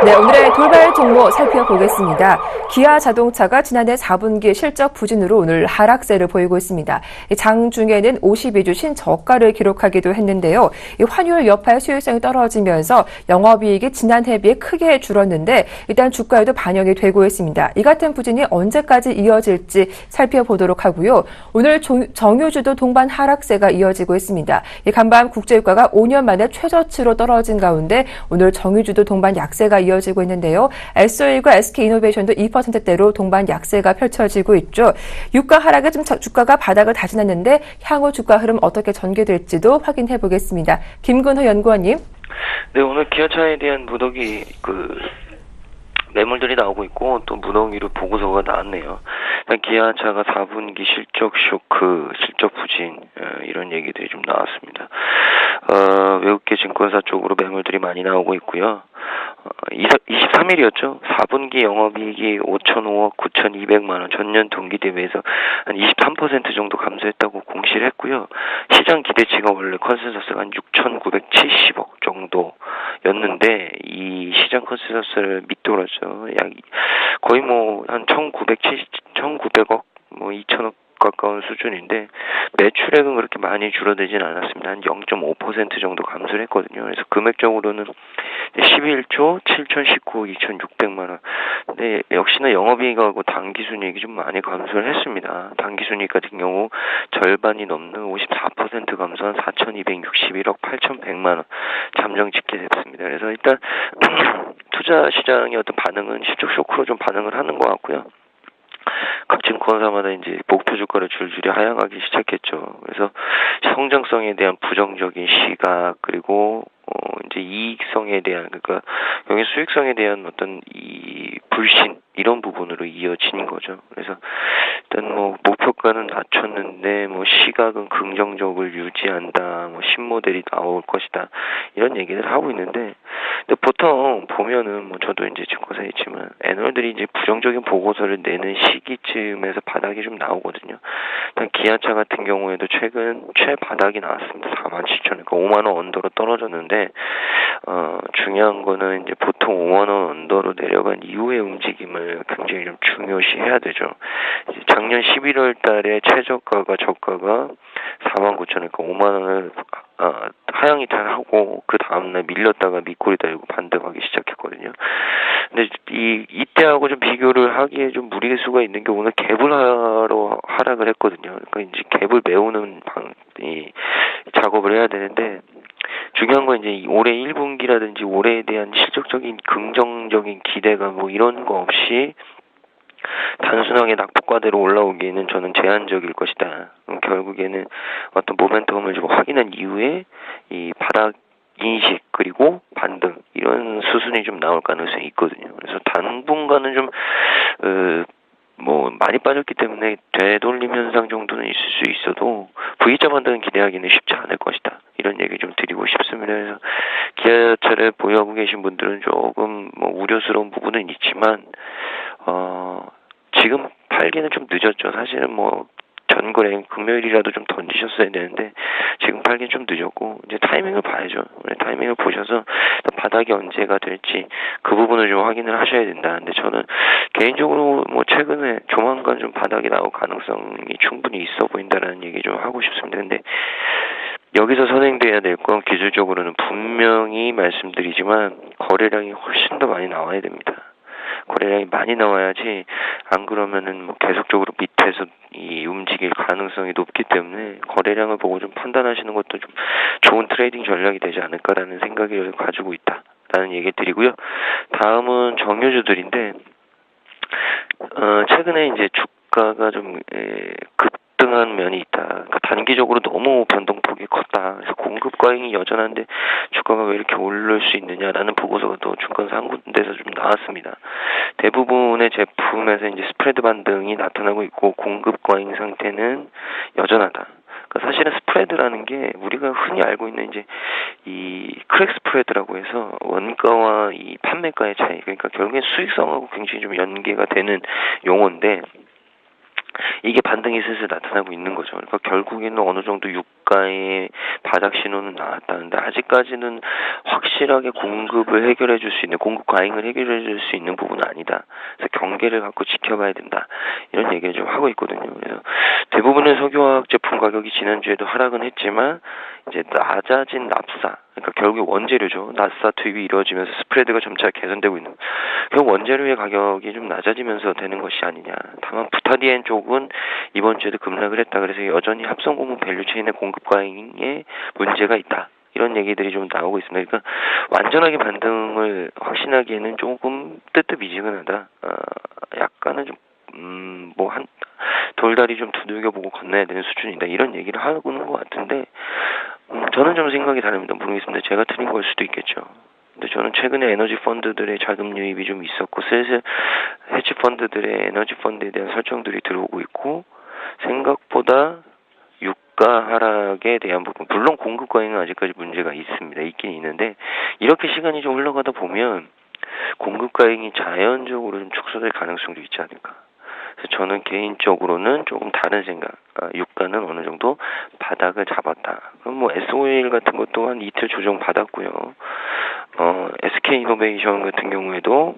네, 오늘의 돌발 종목 살펴보겠습니다. 기아 자동차가 지난해 4분기 실적 부진으로 오늘 하락세를 보이고 있습니다. 장중에는 52주 신저가를 기록하기도 했는데요. 환율 여파의 수익성이 떨어지면서 영업이익이 지난해 비해 크게 줄었는데 일단 주가에도 반영이 되고 있습니다. 이 같은 부진이 언제까지 이어질지 살펴보도록 하고요. 오늘 정유주도 동반 하락세가 이어지고 있습니다. 간밤 국제유가가 5년 만에 최저치로 떨어진 가운데 오늘 정유주도 동반 약세가 이어지고 있는데요. SO일과 SK이노베이션도 2%대로 동반 약세가 펼쳐지고 있죠. 유가 하락에 좀 주가가 바닥을 다지났는데 향후 주가 흐름 어떻게 전개될지도 확인해 보겠습니다. 김근호 연구원님.
네, 오늘 기아차에 대한 무더기 매물들이 나오고 있고 또 무더기로 보고서가 나왔네요. 기아차가 4분기 실적 쇼크, 실적 부진 이런 얘기들이 좀 나왔습니다. 외국계 증권사 쪽으로 매물들이 많이 나오고 있고요. 23일이었죠. 4분기 영업이익이 5,005억 9,200만 원, 전년 동기 대비해서 한 23% 정도 감소했다고 공시를 했고요. 시장 기대치가 원래 컨센서스가 한 6,970억 정도였는데 이 시장 컨센서스를 밑돌았죠. 약 거의 한 1,900억, 2,000억 가까운 수준인데 매출액은 그렇게 많이 줄어들진 않았습니다. 한 0.5% 정도 감소를 했거든요. 그래서 금액적으로는 11조 7,019억 2,600만 원. 근데 역시나 영업이익하고 당기순이익이 좀 많이 감소를 했습니다. 당기순이익 같은 경우 절반이 넘는 54% 감소한 4,261억 8,100만 원 잠정 집계됐습니다. 그래서 일단 투자 시장의 어떤 반응은 실적 쇼크로 좀 반응을 하는 것 같고요. 각 증권사마다 이제 목표 주가를 줄줄이 하향하기 시작했죠. 그래서 성장성에 대한 부정적인 시각 그리고 이제 이익성에 대한 그러니까 영의 수익성에 대한 어떤 이 불신 이런 부분으로 이어진 거죠. 그래서 일단 목표가는 낮췄는데 시각은 긍정적을 유지한다. 신모델이 나올 것이다. 이런 얘기를 하고 있는데 근데 보통 보면은 저도 이제 증권사에 있지만 애널들이 이제 부정적인 보고서를 내는 시기쯤에서 바닥이 좀 나오거든요. 일단 기아차 같은 경우에도 최근 최바닥이 나왔습니다. 47,000원, 그러니까 5만 원 언더로 떨어졌는데 중요한 거는 이제 보통 5만 원 언더로 내려간 이후의 움직임을 굉장히 좀 중요시해야 되죠. 이제 작년 11월 달에 최저가가 저가가 49,000원, 그러니까 5만 원을 하향 이탈하고 그 다음날 밀렸다가 밑꼬리 달고 반등하기 시작했거든요. 근데 이때하고 좀 비교를 하기에 좀 무리수가 있는 게 오늘 갭을 하러 하락을 했거든요. 그러니까 이제 갭을 메우는 작업을 해야 되는데 중요한 건 이제 올해 1분기라든지 올해에 대한 실적적인 긍정적인 기대가 뭐 이런 거 없이 단순하게 낙폭과대로 올라오기에는 저는 제한적일 것이다. 결국에는 어떤 모멘텀을 좀 확인한 이후에 이 바닥 인식 그리고 반등 이런 수순이 좀 나올 가능성이 있거든요. 그래서 당분간은 좀 많이 빠졌기 때문에 되돌림 현상 정도는 있을 수 있어도 V자 반등은 기대하기는 쉽지 않을 것이다. 이런 얘기 좀 드리고 싶습니다. 그래서 기아차를 보유하고 계신 분들은 조금 우려스러운 부분은 있지만 지금 팔기는 좀 늦었죠. 사실은 전거래 금요일이라도 좀 던지셨어야 되는데 지금 팔기는 좀 늦었고 이제 타이밍을 봐야죠. 타이밍을 보셔서 바닥이 언제가 될지 그 부분을 좀 확인을 하셔야 된다. 근데 저는 개인적으로 최근에 조만간 좀 바닥이 나올 가능성이 충분히 있어 보인다라는 얘기 좀 하고 싶습니다. 근데 여기서 선행돼야 될 건 기술적으로는 분명히 말씀드리지만 거래량이 훨씬 더 많이 나와야 됩니다. 거래량이 많이 나와야지 안 그러면은 계속적으로 밑에서 움직일 가능성이 높기 때문에 거래량을 보고 좀 판단하시는 것도 좀 좋은 트레이딩 전략이 되지 않을까라는 생각을 가지고 있다라는 얘기 드리고요. 다음은 정유주들인데 최근에 이제 주가가 좀 급등한 면이 있다. 그러니까 단기적으로 너무 변동폭이 컸다. 그래서 공급 과잉이 여전한데 주가가 왜 이렇게 오를 수 있느냐라는 보고서가 또 증권사 한 군데서 좀 나왔습니다. 대부분의 제품에서 이제 스프레드 반등이 나타나고 있고 공급 과잉 상태는 여전하다. 그러니까 사실은 스프레드라는 게 우리가 흔히 알고 있는 이제 이 크랙 스프레드라고 해서 원가와 이 판매가의 차이, 그러니까 결국엔 수익성하고 굉장히 좀 연계가 되는 용어인데 이게 반등이 슬슬 나타나고 있는 거죠. 그러니까 결국에는 어느 정도 유가의 바닥 신호는 나왔다는데 아직까지는 확실하게 공급을 해결해 줄 수 있는, 공급 과잉을 해결해 줄 수 있는 부분은 아니다. 그래서 경계를 갖고 지켜봐야 된다. 이런 얘기를 좀 하고 있거든요. 그래서 대부분의 석유화학 제품 가격이 지난주에도 하락은 했지만 이제 낮아진 납사, 그러니까 결국 원재료죠. 납사 투입이 이루어지면서 스프레드가 점차 개선되고 있는. 결국 원재료의 가격이 좀 낮아지면서 되는 것이 아니냐. 다만 부타디엔 쪽은 이번 주에도 급락을 했다. 그래서 여전히 합성고무 밸류체인의 공급 과잉에 문제가 있다. 이런 얘기들이 좀 나오고 있습니다. 그러니까 완전하게 반등을 확신하기에는 조금 뜨뜻미지근하다. 약간은 좀 돌다리 좀 두들겨보고 건너야 되는 수준이다. 이런 얘기를 하고 있는 것 같은데 저는 좀 생각이 다릅니다. 모르겠습니다. 제가 틀린 걸 수도 있겠죠. 근데 저는 최근에 에너지 펀드들의 자금 유입이 좀 있었고 슬슬 헤지 펀드들의 에너지 펀드에 대한 설정들이 들어오고 있고 생각보다 유가 하락에 대한 부분, 물론 공급 과잉은 아직까지 문제가 있습니다. 있긴 있는데 이렇게 시간이 좀 흘러가다 보면 공급 과잉이 자연적으로 좀 축소될 가능성도 있지 않을까. 그래서 저는 개인적으로는 조금 다른 생각. 유가는 어느 정도 바닥을 잡았다. 그럼 SOL 같은 것도 한 이틀 조정 받았고요. SK이노베이션 같은 경우에도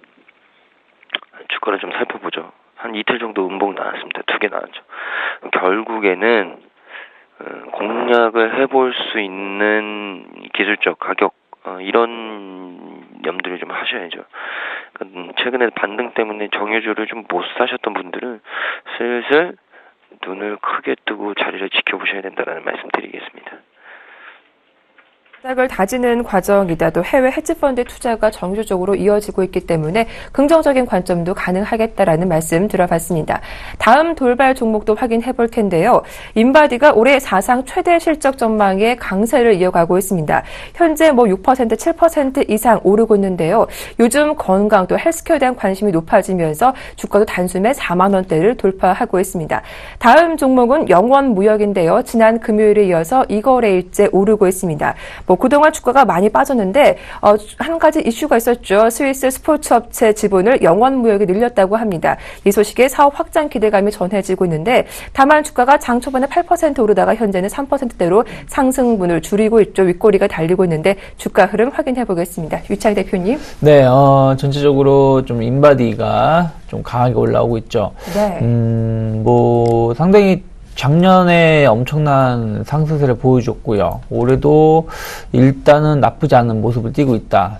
주가를 좀 살펴보죠. 한 이틀 정도 음봉 나왔습니다. 2개 나왔죠. 결국에는 공략을 해볼 수 있는 기술적 가격 이런 염두를 좀 하셔야죠. 최근에 반등 때문에 정유주를 좀 못 사셨던 분들은 슬슬 눈을 크게 뜨고 자리를 지켜보셔야 된다는 말씀 드리겠습니다.
바닥을 다지는 과정이다. 또 해외 헤지펀드 투자가 정주적으로 이어지고 있기 때문에 긍정적인 관점도 가능하겠다라는 말씀 들어봤습니다. 다음 돌발 종목도 확인해 볼 텐데요. 인바디가 올해 사상 최대 실적 전망의 강세를 이어가고 있습니다. 현재 6%, 7% 이상 오르고 있는데요. 요즘 건강 또 헬스케어에 대한 관심이 높아지면서 주가도 단숨에 4만 원대를 돌파하고 있습니다. 다음 종목은 영원무역인데요. 지난 금요일에 이어서 2거래일째 오르고 있습니다. 뭐 그동안 주가가 많이 빠졌는데 한 가지 이슈가 있었죠. 스위스 스포츠 업체 지분을 영원무역에 늘렸다고 합니다. 이 소식에 사업 확장 기대감이 전해지고 있는데 다만 주가가 장 초반에 8% 오르다가 현재는 3%대로 상승분을 줄이고 있죠. 윗꼬리가 달리고 있는데 주가 흐름 확인해 보겠습니다. 유창희 대표님.
네, 전체적으로 좀 인바디가 좀 강하게 올라오고 있죠.
네.
뭐 상당히 작년에 엄청난 상승세를 보여줬고요. 올해도 일단은 나쁘지 않은 모습을 띠고 있다.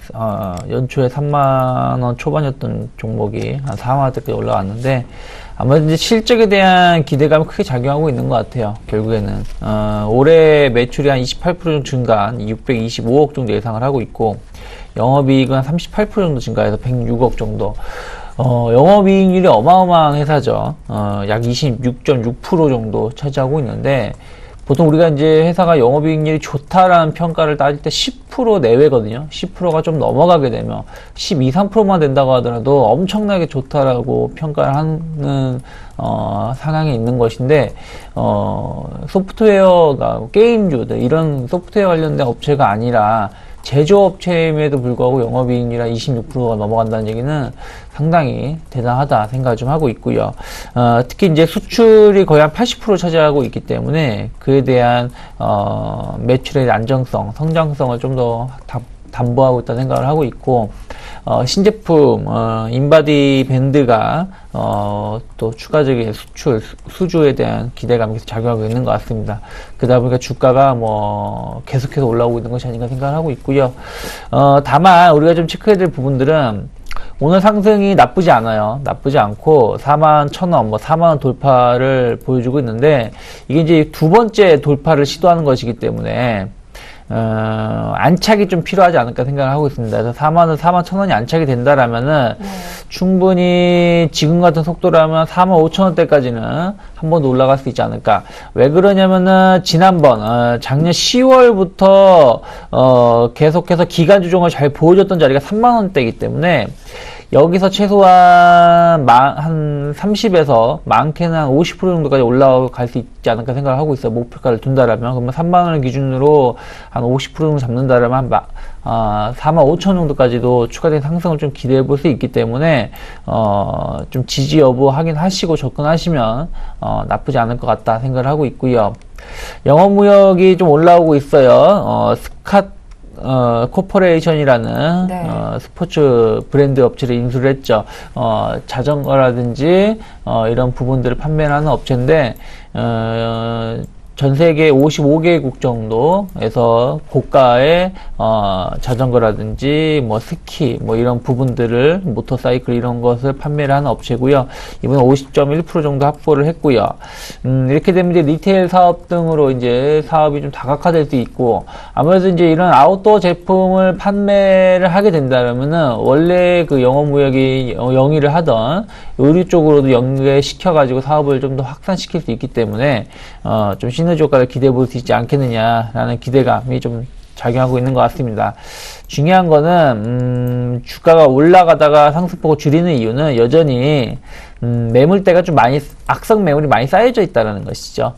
연초에 3만원 초반이었던 종목이 한 4만원대까지 올라왔는데 아무래도 이제 실적에 대한 기대감이 크게 작용하고 있는 것 같아요. 결국에는 올해 매출이 한 28% 정도 증가한 625억 정도 예상을 하고 있고 영업이익은 한 38% 정도 증가해서 106억 정도. 영업이익률이 어마어마한 회사죠. 약 26.6% 정도 차지하고 있는데, 보통 우리가 이제 회사가 영업이익률이 좋다라는 평가를 따질 때 10% 내외거든요. 10%가 좀 넘어가게 되면 12, 3%만 된다고 하더라도 엄청나게 좋다라고 평가를 하는 상황이 있는 것인데 소프트웨어가 게임주들 이런 소프트웨어 관련된 업체가 아니라 제조업체임에도 불구하고 영업이익률이 한 26%가 넘어간다는 얘기는 상당히 대단하다 생각을 좀 하고 있고요. 특히 이제 수출이 거의 한 80% 차지하고 있기 때문에 그에 대한 매출의 안정성, 성장성을 좀 더 담보하고 있다는 생각을 하고 있고 신제품 인바디 밴드가 또 추가적인 수주에 대한 기대감이 계속 작용하고 있는 것 같습니다. 그러다 보니까 주가가 뭐 계속해서 올라오고 있는 것이 아닌가 생각을 하고 있고요. 다만 우리가 좀 체크해야 될 부분들은 오늘 상승이 나쁘지 않아요. 나쁘지 않고 41,000원, 뭐 4만원 돌파를 보여주고 있는데 이게 이제 두 번째 돌파를 시도하는 것이기 때문에 안착이 좀 필요하지 않을까 생각을 하고 있습니다. 그래서 41,000원이 안착이 된다라면은 충분히 지금 같은 속도라면 45,000원대까지는 한 번 더 올라갈 수 있지 않을까. 왜 그러냐면은 지난번 작년 10월부터 계속해서 기간 조정을 잘 보여줬던 자리가 3만원대이기 때문에 여기서 최소한 한 30에서 많게는 한 50% 정도까지 올라갈 수 있지 않을까 생각을 하고 있어요. 목표가를 둔다라면. 그러면 3만원을 기준으로 한 50% 정도 잡는다라면 45,000 정도까지도 추가된 상승을 좀 기대해 볼 수 있기 때문에 좀 지지 여부 확인하시고 접근하시면 나쁘지 않을 것 같다 생각을 하고 있고요. 영업무역이 좀 올라오고 있어요. 코퍼레이션이라는
네.
스포츠 브랜드 업체를 인수를 했죠. 자전거라든지 이런 부분들을 판매를 하는 업체인데 전 세계 55개국 정도에서 고가의 자전거라든지 뭐 스키 뭐 이런 부분들을 모터사이클 이런 것을 판매를 하는 업체고요. 이번에 50.1% 정도 확보를 했고요. 이렇게 되면 이제 리테일 사업 등으로 이제 사업이 좀 다각화될 수 있고 아무래도 이제 이런 아웃도어 제품을 판매를 하게 된다면은 원래 그 영업무역이 영위를 하던 의류 쪽으로도 연계시켜가지고 사업을 좀 더 확산시킬 수 있기 때문에 좀 시너지 효과를 기대해 볼 수 있지 않겠느냐라는 기대감이 좀 작용하고 있는 것 같습니다. 중요한 거는 주가가 올라가다가 상승폭을 줄이는 이유는 여전히 매물대가 좀 많이 악성 매물이 많이 쌓여져 있다는 것이죠.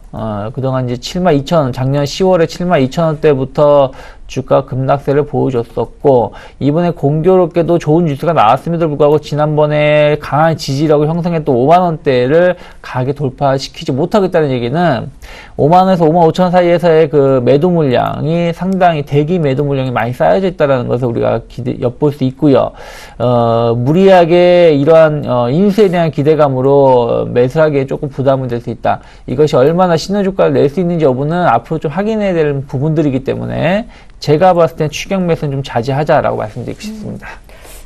그동안 이제 72,000원 작년 10월에 72,000원대부터 주가 급락세를 보여줬었고 이번에 공교롭게도 좋은 뉴스가 나왔음에도 불구하고 지난번에 강한 지지력을 형성했던 5만원대를 가게 돌파시키지 못하겠다는 얘기는 5만원에서 55,000원 사이에서의 그 매도 물량이 상당히 대기 매도 물량이 많이 쌓여져 있다는 것을 우리가 엿볼 수 있고요. 무리하게 이러한 인수에 대한 기대감으로 매수하기에 조금 부담이 될 수 있다. 이것이 얼마나 시너지 효과를 낼 수 있는지 여부는 앞으로 좀 확인해야 될 부분들이기 때문에 제가 봤을 땐 추격 매수는 좀 자제하자라고 말씀드리고 싶습니다.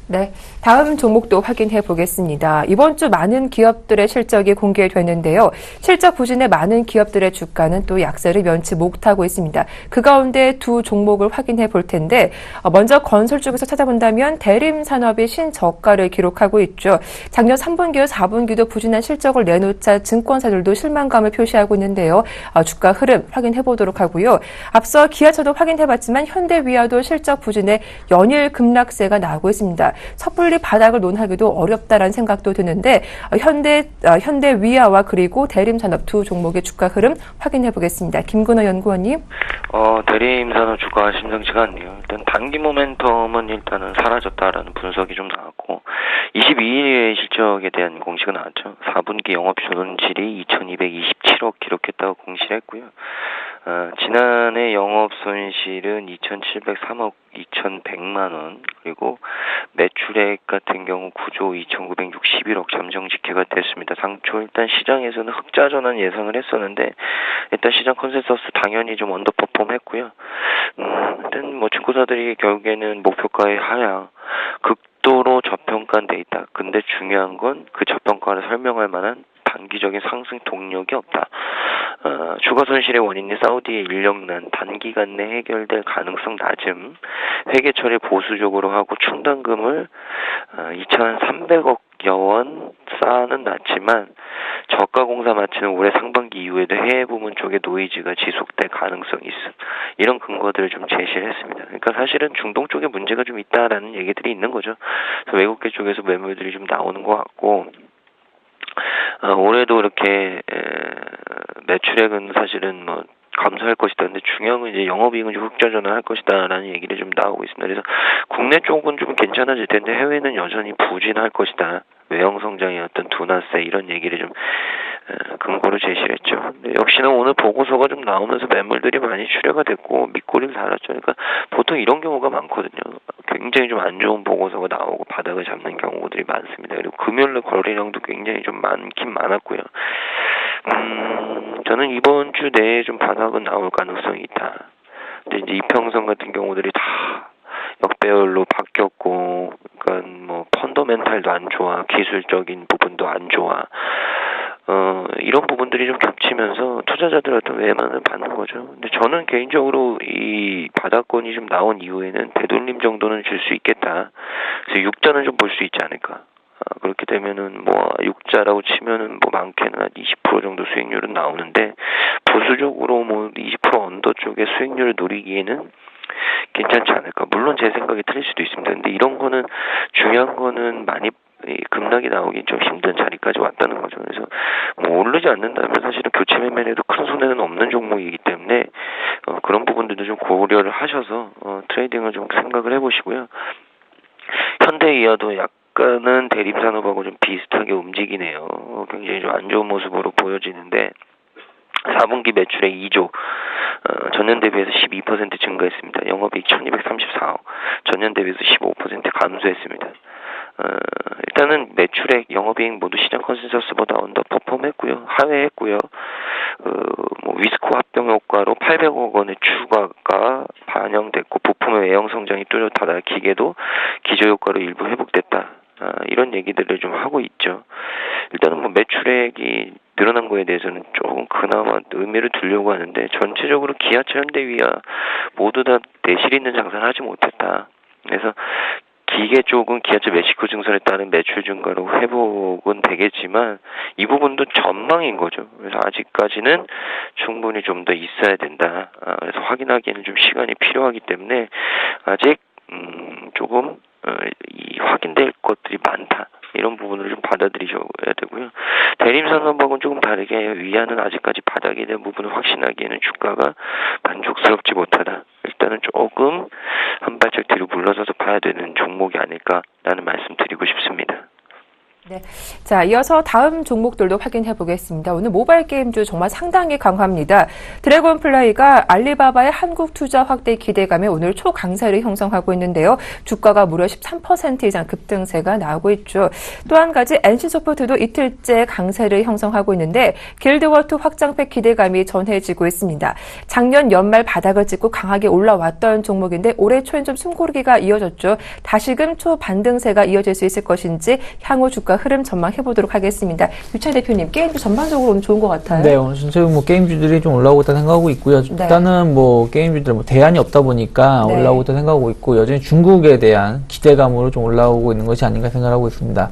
네, 다음 종목도 확인해 보겠습니다. 이번 주 많은 기업들의 실적이 공개됐는데요. 실적 부진의 많은 기업들의 주가는 또 약세를 면치 못하고 있습니다. 그 가운데 두 종목을 확인해 볼 텐데 먼저 건설 쪽에서 찾아본다면 대림산업이 신저가를 기록하고 있죠. 작년 3분기와 4분기도 부진한 실적을 내놓자 증권사들도 실망감을 표시하고 있는데요. 주가 흐름 확인해 보도록 하고요. 앞서 기아차도 확인해 봤지만 현대위아도 실적 부진에 연일 급락세가 나오고 있습니다. 섣불리 바닥을 논하기도 어렵다라는 생각도 드는데 현대 위아와 그리고 대림산업 두 종목의 주가 흐름 확인해 보겠습니다. 김근호 연구원님.
대림산업 주가 심상치가 않네요. 일단 단기 모멘텀은 일단은 사라졌다라는 분석이 좀 나왔고 22일에 실적에 대한 공시가 나왔죠. 4분기 영업 손실이 2,227억 기록했다고 공시를 했고요. 지난해 영업 손실은 2,703억 2,100만 원, 그리고 매출액 같은 경우 9조 2,961억 잠정 집계가 됐습니다. 당초 일단 시장에서는 흑자 전환 예상을 했었는데 일단 시장 컨센서스 당연히 좀 언더퍼폼 했고요. 일단 뭐 증권사들이 결국에는 목표가의 하향, 극도로 저평가한 데이터. 근데 중요한 건 그 저평가를 설명할 만한 단기적인 상승 동력이 없다. 주가 손실의 원인이 사우디의 인력난, 단기간 내 해결될 가능성 낮음, 회계 처리 보수적으로 하고 충당금을 2,300억 원 쌓아는 놨지만 저가 공사 마치는 올해 상반기 이후에도 해외 부문 쪽의 노이즈가 지속될 가능성이 있음. 이런 근거들을 좀 제시를 했습니다. 그러니까 사실은 중동 쪽에 문제가 좀 있다라는 얘기들이 있는 거죠. 그래서 외국계 쪽에서 매물들이 좀 나오는 것 같고, 올해도 이렇게 매출액은 사실은 뭐 감소할 것이다. 근데 중요한 건 이제 영업이익은 좀 흑자 전환할 것이다라는 얘기를 좀 나오고 있습니다. 그래서 국내 쪽은 좀 괜찮아질 텐데 해외는 여전히 부진할 것이다. 외형 성장의 어떤 둔화세 이런 얘기를 좀 근거로 제시를 했죠. 근데 역시나 오늘 보고서가 좀 나오면서 매물들이 많이 출회가 됐고 밑꼬리를 달았죠. 그러니까 보통 이런 경우가 많거든요. 굉장히 좀 안 좋은 보고서가 나오고 바닥을 잡는 경우들이 많습니다. 그리고 금요일날 거래량도 굉장히 좀 많긴 많았고요. 저는 이번 주 내에 좀 바닥은 나올 가능성이 있다. 근데 이제 이평선 같은 경우들이 다 역배열로 바뀌었고, 그러니까 뭐 펀더멘탈도 안 좋아, 기술적인 부분도 안 좋아. 이런 부분들이 좀 겹치면서 투자자들 어떤 외만을 받는 거죠. 근데 저는 개인적으로 이 바닥권이 좀 나온 이후에는 되돌림 정도는 줄 수 있겠다. 그래서 6자는 좀 볼 수 있지 않을까. 그렇게 되면은 뭐 6자라고 치면은 뭐 많게는 한 20% 정도 수익률은 나오는데 보수적으로 뭐 20% 언더 쪽의 수익률을 노리기에는 괜찮지 않을까. 물론 제 생각이 틀릴 수도 있습니다. 근데 이런 거는 중요한 거는 많이 급락이 나오기 좀 힘든 자리까지 왔다는 거죠. 그래서 뭐 오르지 않는다면 사실은 교체 매매에도 큰 손해는 없는 종목이기 때문에 그런 부분들도 좀 고려를 하셔서 트레이딩을 좀 생각을 해보시고요. 현대이하도 약간은 대림산업하고 좀 비슷하게 움직이네요. 굉장히 좀 안 좋은 모습으로 보여지는데 4분기 매출액 2조, 전년 대비해서 12% 증가했습니다. 영업이익 1,234억, 전년 대비해서 15% 감소했습니다. 일단은 매출액, 영업이익 모두 시장 컨센서스보다 언더퍼폼했고요. 하회했고요. 뭐 위스코 합병 효과로 800억 원의 추가가 반영됐고 부품의 외형 성장이 뚜렷하다. 기계도 기저 효과로 일부 회복됐다. 이런 얘기들을 좀 하고 있죠. 일단은 뭐 매출액이 늘어난 거에 대해서는 조금 그나마 의미를 두려고 하는데 전체적으로 기아차, 현대위아 모두 다 내실 있는 장사를 하지 못했다. 그래서 기계 쪽은 기아차 멕시코 증설에 따른 매출 증가로 회복은 되겠지만 이 부분도 전망인 거죠. 그래서 아직까지는 충분히 좀 더 있어야 된다. 그래서 확인하기에는 좀 시간이 필요하기 때문에 아직 조금 이 확인될 것들이 많다. 이런 부분을 좀 받아들이셔야 되고요. 대림산업하고는 조금 다르게 위안은 아직까지 바닥에 대한 부분을 확신하기에는 주가가 만족스럽지 못하다. 일단은 조금 한 발짝 뒤로 물러서서 봐야 되는 종목이 아닐까라는 말씀 드리고 싶습니다.
네. 자, 이어서 다음 종목들도 확인해 보겠습니다. 오늘 모바일 게임주 정말 상당히 강합니다. 드래곤플라이가 알리바바의 한국 투자 확대 기대감에 오늘 초강세를 형성하고 있는데요. 주가가 무려 13% 이상 급등세가 나오고 있죠. 또 한 가지 NC소프트도 이틀째 강세를 형성하고 있는데 길드워트 확장팩 기대감이 전해지고 있습니다. 작년 연말 바닥을 찍고 강하게 올라왔던 종목인데 올해 초엔 좀 숨고르기가 이어졌죠. 다시금 초반등세가 이어질 수 있을 것인지 향후 주가 흐름 전망해 보도록 하겠습니다. 유찬 대표님, 게임주 전반적으로 오늘 좋은 것 같아요.
네, 오늘 전체적으로 뭐 게임주들이 좀 올라오고 있다 생각하고 있고요.
네.
일단은 뭐 게임주들 뭐 대안이 없다 보니까
네.
올라오고 있다 생각하고 있고 여전히 중국에 대한 기대감으로 좀 올라오고 있는 것이 아닌가 생각하고 있습니다.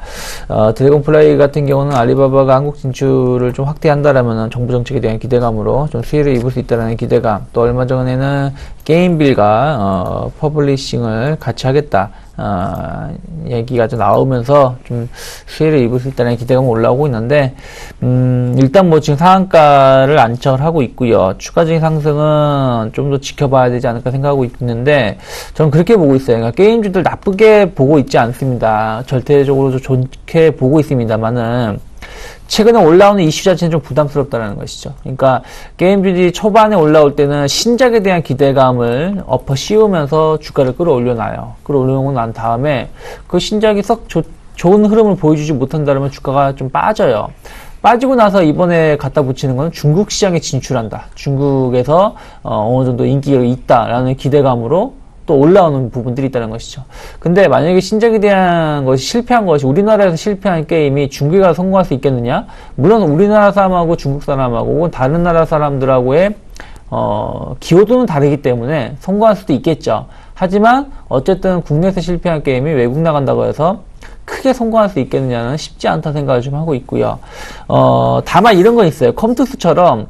드래곤플라이 같은 경우는 알리바바가 한국 진출을 좀 확대한다라면 정부 정책에 대한 기대감으로 좀 수혜를 입을 수 있다라는 기대감, 또 얼마 전에는 게임빌과 퍼블리싱을 같이 하겠다. 얘기가 좀 나오면서 좀 수혜를 입을 수 있다는 기대감이 올라오고 있는데, 일단 뭐 지금 상한가를 안착을 하고 있고요. 추가적인 상승은 좀 더 지켜봐야 되지 않을까 생각하고 있는데, 저는 그렇게 보고 있어요. 그러니까 게임주들 나쁘게 보고 있지 않습니다. 절대적으로 좀 좋게 보고 있습니다만은, 최근에 올라오는 이슈 자체는 좀 부담스럽다는 것이죠. 그러니까 게임주들이 초반에 올라올 때는 신작에 대한 기대감을 엎어 씌우면서 주가를 끌어올려놔요. 끌어올려놓고 난 다음에 그 신작이 썩 좋은 흐름을 보여주지 못한다면 주가가 좀 빠져요. 빠지고 나서 이번에 갖다 붙이는 건 중국 시장에 진출한다. 중국에서 어느 정도 인기가 있다라는 기대감으로 또 올라오는 부분들이 있다는 것이죠. 근데 만약에 신작에 대한 것이 실패한 것이 우리나라에서 실패한 게임이 중국에 가서 성공할 수 있겠느냐? 물론 우리나라 사람하고 중국 사람하고 혹은 다른 나라 사람들하고의 기호도는 다르기 때문에 성공할 수도 있겠죠. 하지만 어쨌든 국내에서 실패한 게임이 외국 나간다고 해서 크게 성공할 수 있겠느냐는 쉽지 않다 생각을 좀 하고 있고요. 다만 이런 건 있어요. 컴투스처럼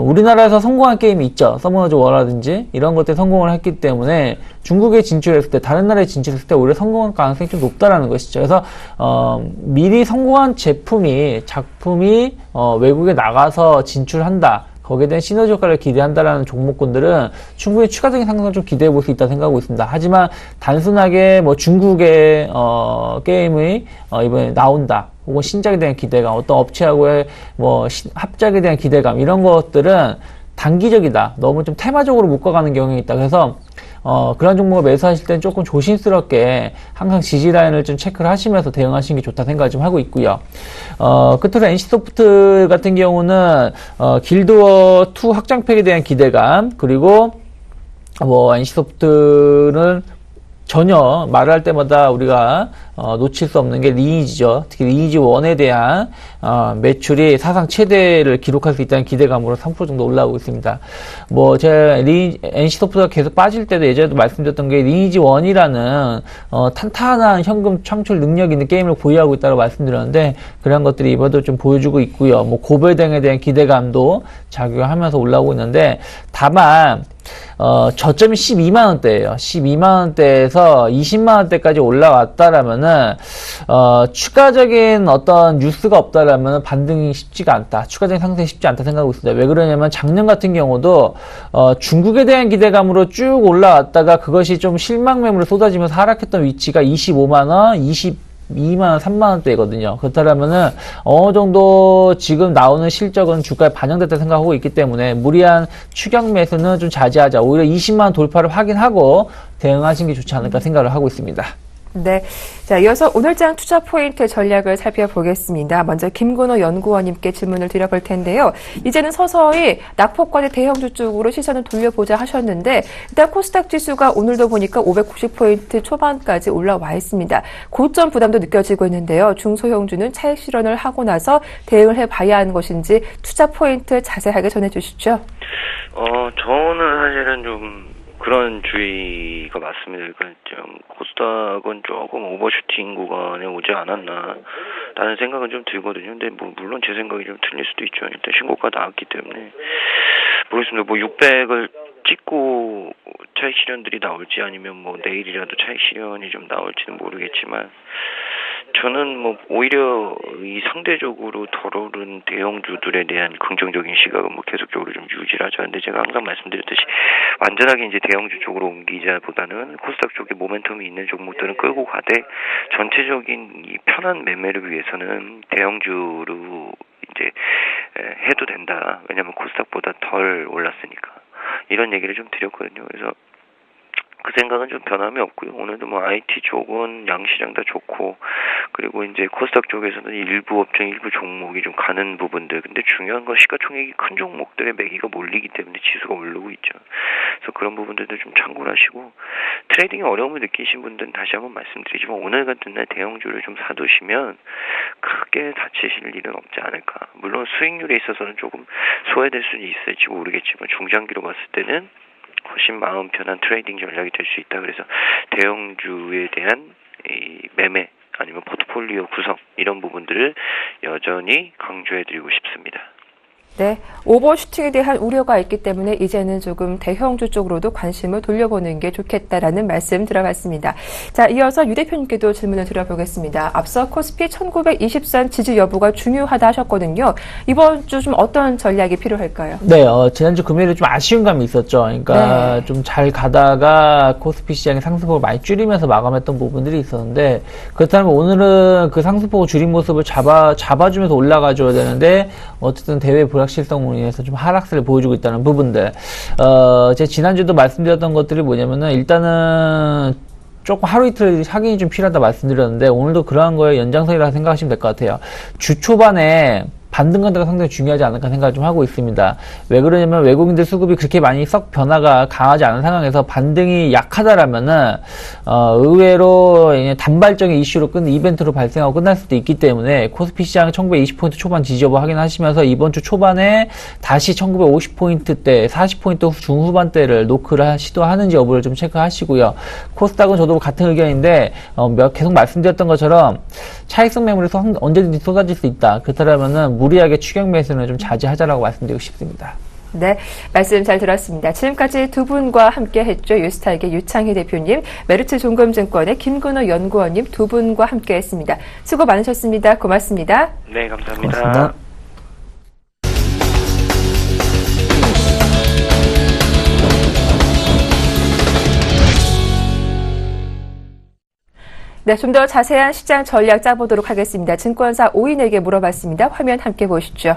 우리나라에서 성공한 게임이 있죠. 서머너즈 워라든지 이런 것들 성공을 했기 때문에 중국에 진출했을 때, 다른 나라에 진출했을 때 오히려 성공할 가능성이 좀 높다라는 것이죠. 그래서 미리 성공한 작품이 외국에 나가서 진출한다. 거기에 대한 시너지 효과를 기대한다라는 종목군들은 충분히 추가적인 상승을 좀 기대해 볼 수 있다 생각하고 있습니다. 하지만 단순하게 뭐 중국의 게임이 이번에 나온다, 혹은 신작에 대한 기대감, 어떤 업체하고의 뭐 합작에 대한 기대감, 이런 것들은 단기적이다. 너무 좀 테마적으로 묶어가는 경향이 있다. 그래서 그런 종목을 매수하실 때는 조금 조심스럽게 항상 지지라인을 좀 체크를 하시면서 대응하시는 게 좋다 생각을 좀 하고 있고요. 끝으로 NC소프트 같은 경우는 길드워2 확장팩에 대한 기대감, 그리고 뭐 NC소프트는 전혀 말을 할 때마다 우리가 놓칠 수 없는 게 리니지죠. 특히 리니지 1에 대한 매출이 사상 최대를 기록할 수 있다는 기대감으로 3% 정도 올라오고 있습니다. 뭐 제가 NC소프트가 계속 빠질 때도 예전에도 말씀드렸던 게 리니지 1이라는 탄탄한 현금 창출 능력 있는 게임을 보유하고 있다고 말씀드렸는데, 그런 것들이 이번에도 좀 보여주고 있고요. 뭐 고별등에 대한 기대감도 작용하면서 올라오고 있는데, 다만 저점이 12만원대예요. 12만원대에서 20만원대까지 올라왔다라면은, 추가적인 어떤 뉴스가 없다라면 반등이 쉽지가 않다. 추가적인 상승이 쉽지 않다 생각하고 있습니다. 왜 그러냐면 작년 같은 경우도, 중국에 대한 기대감으로 쭉 올라왔다가 그것이 좀 실망 매물을 쏟아지면서 하락했던 위치가 25만원, 2만원, 3만원대거든요. 그렇다면은 어느 정도 지금 나오는 실적은 주가에 반영됐다 생각하고 있기 때문에 무리한 추격 매수는 좀 자제하자. 오히려 20만원 돌파를 확인하고 대응하시는 게 좋지 않을까 생각을 하고 있습니다.
네. 자, 이어서 오늘장 투자 포인트 전략을 살펴보겠습니다. 먼저 김근호 연구원님께 질문을 드려볼 텐데요. 이제는 서서히 낙폭과의 대형주 쪽으로 시선을 돌려보자 하셨는데, 일단 코스닥 지수가 오늘도 보니까 590포인트 초반까지 올라와 있습니다. 고점 부담도 느껴지고 있는데요. 중소형주는 차익 실현을 하고 나서 대응을 해봐야 하는 것인지 투자 포인트 자세하게 전해주시죠.
저는 사실은 좀 그런 주의가 맞습니다. 그러니까 좀 코스닥은 조금 오버슈팅 구간에 오지 않았나라는 생각은 좀 들거든요. 근데 뭐 물론 제 생각이 좀 틀릴 수도 있죠. 일단 신고가 나왔기 때문에 모르겠습니다. 뭐 600을 찍고 차익 실현들이 나올지 아니면 뭐 내일이라도 차익 실현이 좀 나올지는 모르겠지만, 저는 뭐 오히려 이 상대적으로 덜 오른 대형주들에 대한 긍정적인 시각은 뭐 계속적으로 좀 유지를 하죠. 근데 제가 항상 말씀드렸듯이 완전하게 이제 대형주 쪽으로 옮기자보다는 코스닥 쪽에 모멘텀이 있는 종목들은 끌고 가되, 전체적인 이 편한 매매를 위해서는 대형주로 이제 해도 된다. 왜냐하면 코스닥보다 덜 올랐으니까. 이런 얘기를 좀 드렸거든요. 그래서 그 생각은 좀 변함이 없고요. 오늘도 뭐 IT 쪽은 양시장 다 좋고, 그리고 이제 코스닥 쪽에서는 일부 업종, 일부 종목이 좀 가는 부분들. 근데 중요한 건 시가총액이 큰 종목들의 매기가 몰리기 때문에 지수가 오르고 있죠. 그래서 그런 부분들도 좀 참고를 하시고, 트레이딩에 어려움을 느끼신 분들은 다시 한번 말씀드리지만 오늘 같은 날 대형주를 좀 사두시면 크게 다치실 일은 없지 않을까. 물론 수익률에 있어서는 조금 소외될 수는 있을지 모르겠지만 중장기로 봤을 때는 훨씬 마음 편한 트레이딩 전략이 될 수 있다. 그래서 대형주에 대한 이 매매 아니면 포트폴리오 구성, 이런 부분들을 여전히 강조해드리고 싶습니다.
네, 오버슈팅에 대한 우려가 있기 때문에 이제는 조금 대형주 쪽으로도 관심을 돌려보는 게 좋겠다라는 말씀 들어봤습니다. 자, 이어서 유 대표님께도 질문을 드려보겠습니다. 앞서 코스피 1920선 지지 여부가 중요하다 하셨거든요. 이번 주 좀 어떤 전략이 필요할까요?
네, 지난주 금요일에 좀 아쉬운 감이 있었죠. 그러니까
네.
좀 잘 가다가 코스피 시장의 상승폭을 많이 줄이면서 마감했던 부분들이 있었는데, 그렇다면 오늘은 그 상승폭을 줄인 모습을 잡아주면서 올라가줘야 되는데, 어쨌든 대회 불확실성으로 인해서 좀 하락세를 보여주고 있다는 부분들. 제가 지난주도 말씀드렸던 것들이 뭐냐면은, 일단은 조금 하루 이틀 확인이 좀 필요하다 말씀드렸는데, 오늘도 그러한 거에 연장선이라고 생각하시면 될 것 같아요. 주 초반에 반등가드가 상당히 중요하지 않을까 생각을 좀 하고 있습니다. 왜 그러냐면 외국인들 수급이 그렇게 많이 썩 변화가 강하지 않은 상황에서 반등이 약하다라면은 의외로 단발적인 이슈로 이벤트로 발생하고 끝날 수도 있기 때문에 코스피 시장 1920포인트 초반 지지 여부 확인하시면서 이번 주 초반에 다시 1950포인트대 40포인트 중후반대를 노크를 시도하는지 여부를 좀 체크하시고요. 코스닥은 저도 같은 의견인데 계속 말씀드렸던 것처럼 차익성 매물이 언제든지 쏟아질 수 있다. 그렇다면은 무리하게 추격 매수는 좀 자제하자라고 말씀드리고 싶습니다.
네, 말씀 잘 들었습니다. 지금까지 두 분과 함께 했죠. 유스타익의 유창희 대표님, 메르츠 종금증권의 김근호 연구원님 두 분과 함께 했습니다. 수고 많으셨습니다. 고맙습니다.
네, 감사합니다.
고맙습니다.
네, 좀 더 자세한 시장 전략 짜보도록 하겠습니다. 증권사 5인에게 물어봤습니다. 화면 함께 보시죠.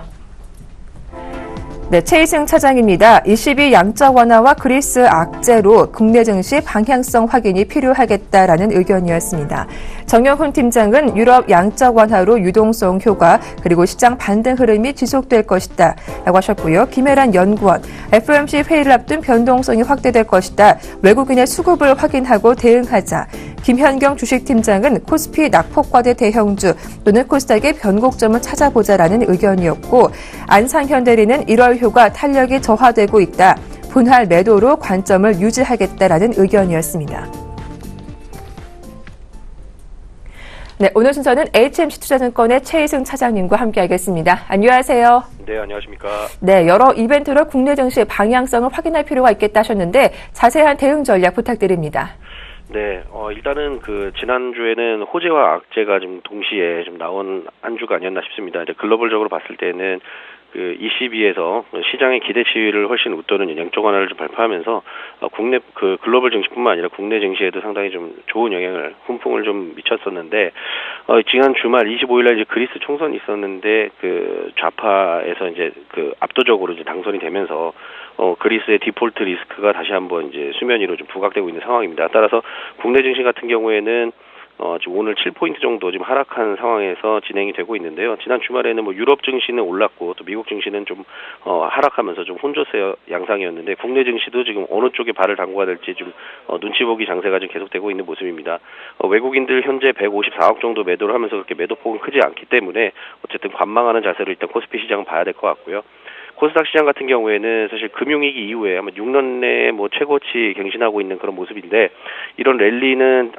네, 최희승 차장입니다. 22 양적 완화와 그리스 악재로 국내 증시 방향성 확인이 필요하겠다라는 의견이었습니다. 정영훈 팀장은 유럽 양적 완화로 유동성 효과 그리고 시장 반등 흐름이 지속될 것이다 라고 하셨고요. 김혜란 연구원, FOMC 회의를 앞둔 변동성이 확대될 것이다. 외국인의 수급을 확인하고 대응하자. 김현경 주식팀장은 코스피 낙폭과대 대형주 또는 코스닥의 변곡점을 찾아보자라는 의견이었고, 안상현대리는 1월 효과 탄력이 저하되고 있다. 분할 매도로 관점을 유지하겠다라는 의견이었습니다. 네, 오늘 순서는 HMC 투자증권의 최희승 차장님과 함께하겠습니다. 안녕하세요.
네, 안녕하십니까.
네, 여러 이벤트로 국내 증시의 방향성을 확인할 필요가 있겠다 하셨는데 자세한 대응 전략 부탁드립니다.
네, 일단은 지난주에는 호재와 악재가 좀 동시에 좀 나온 한 주가 아니었나 싶습니다. 이제 글로벌적으로 봤을 때는 ECB에서 시장의 기대치를 훨씬 웃도는 양적 완화를 좀 발표하면서 국내 글로벌 증시뿐만 아니라 국내 증시에도 상당히 좀 좋은 영향을 훈풍을 좀 미쳤었는데 지난 주말 25일날 이제 그리스 총선이 있었는데 좌파에서 이제 압도적으로 이제 당선이 되면서 그리스의 디폴트 리스크가 다시 한번 이제 수면 위로 좀 부각되고 있는 상황입니다. 따라서 국내 증시 같은 경우에는 지금 오늘 7포인트 정도 지금 하락한 상황에서 진행이 되고 있는데요. 지난 주말에는 유럽 증시는 올랐고 또 미국 증시는 좀 하락하면서 좀 혼조세 양상이었는데 국내 증시도 지금 어느 쪽에 발을 담궈야 될지 좀 눈치 보기 장세가 지금 계속되고 있는 모습입니다. 외국인들 현재 154억 정도 매도를 하면서 그렇게 매도폭은 크지 않기 때문에 어쨌든 관망하는 자세로 일단 코스피 시장은 봐야 될 것 같고요. 코스닥 시장 같은 경우에는 사실 금융위기 이후에 아마 6년 내에 최고치 갱신하고 있는 그런 모습인데 이런 랠리는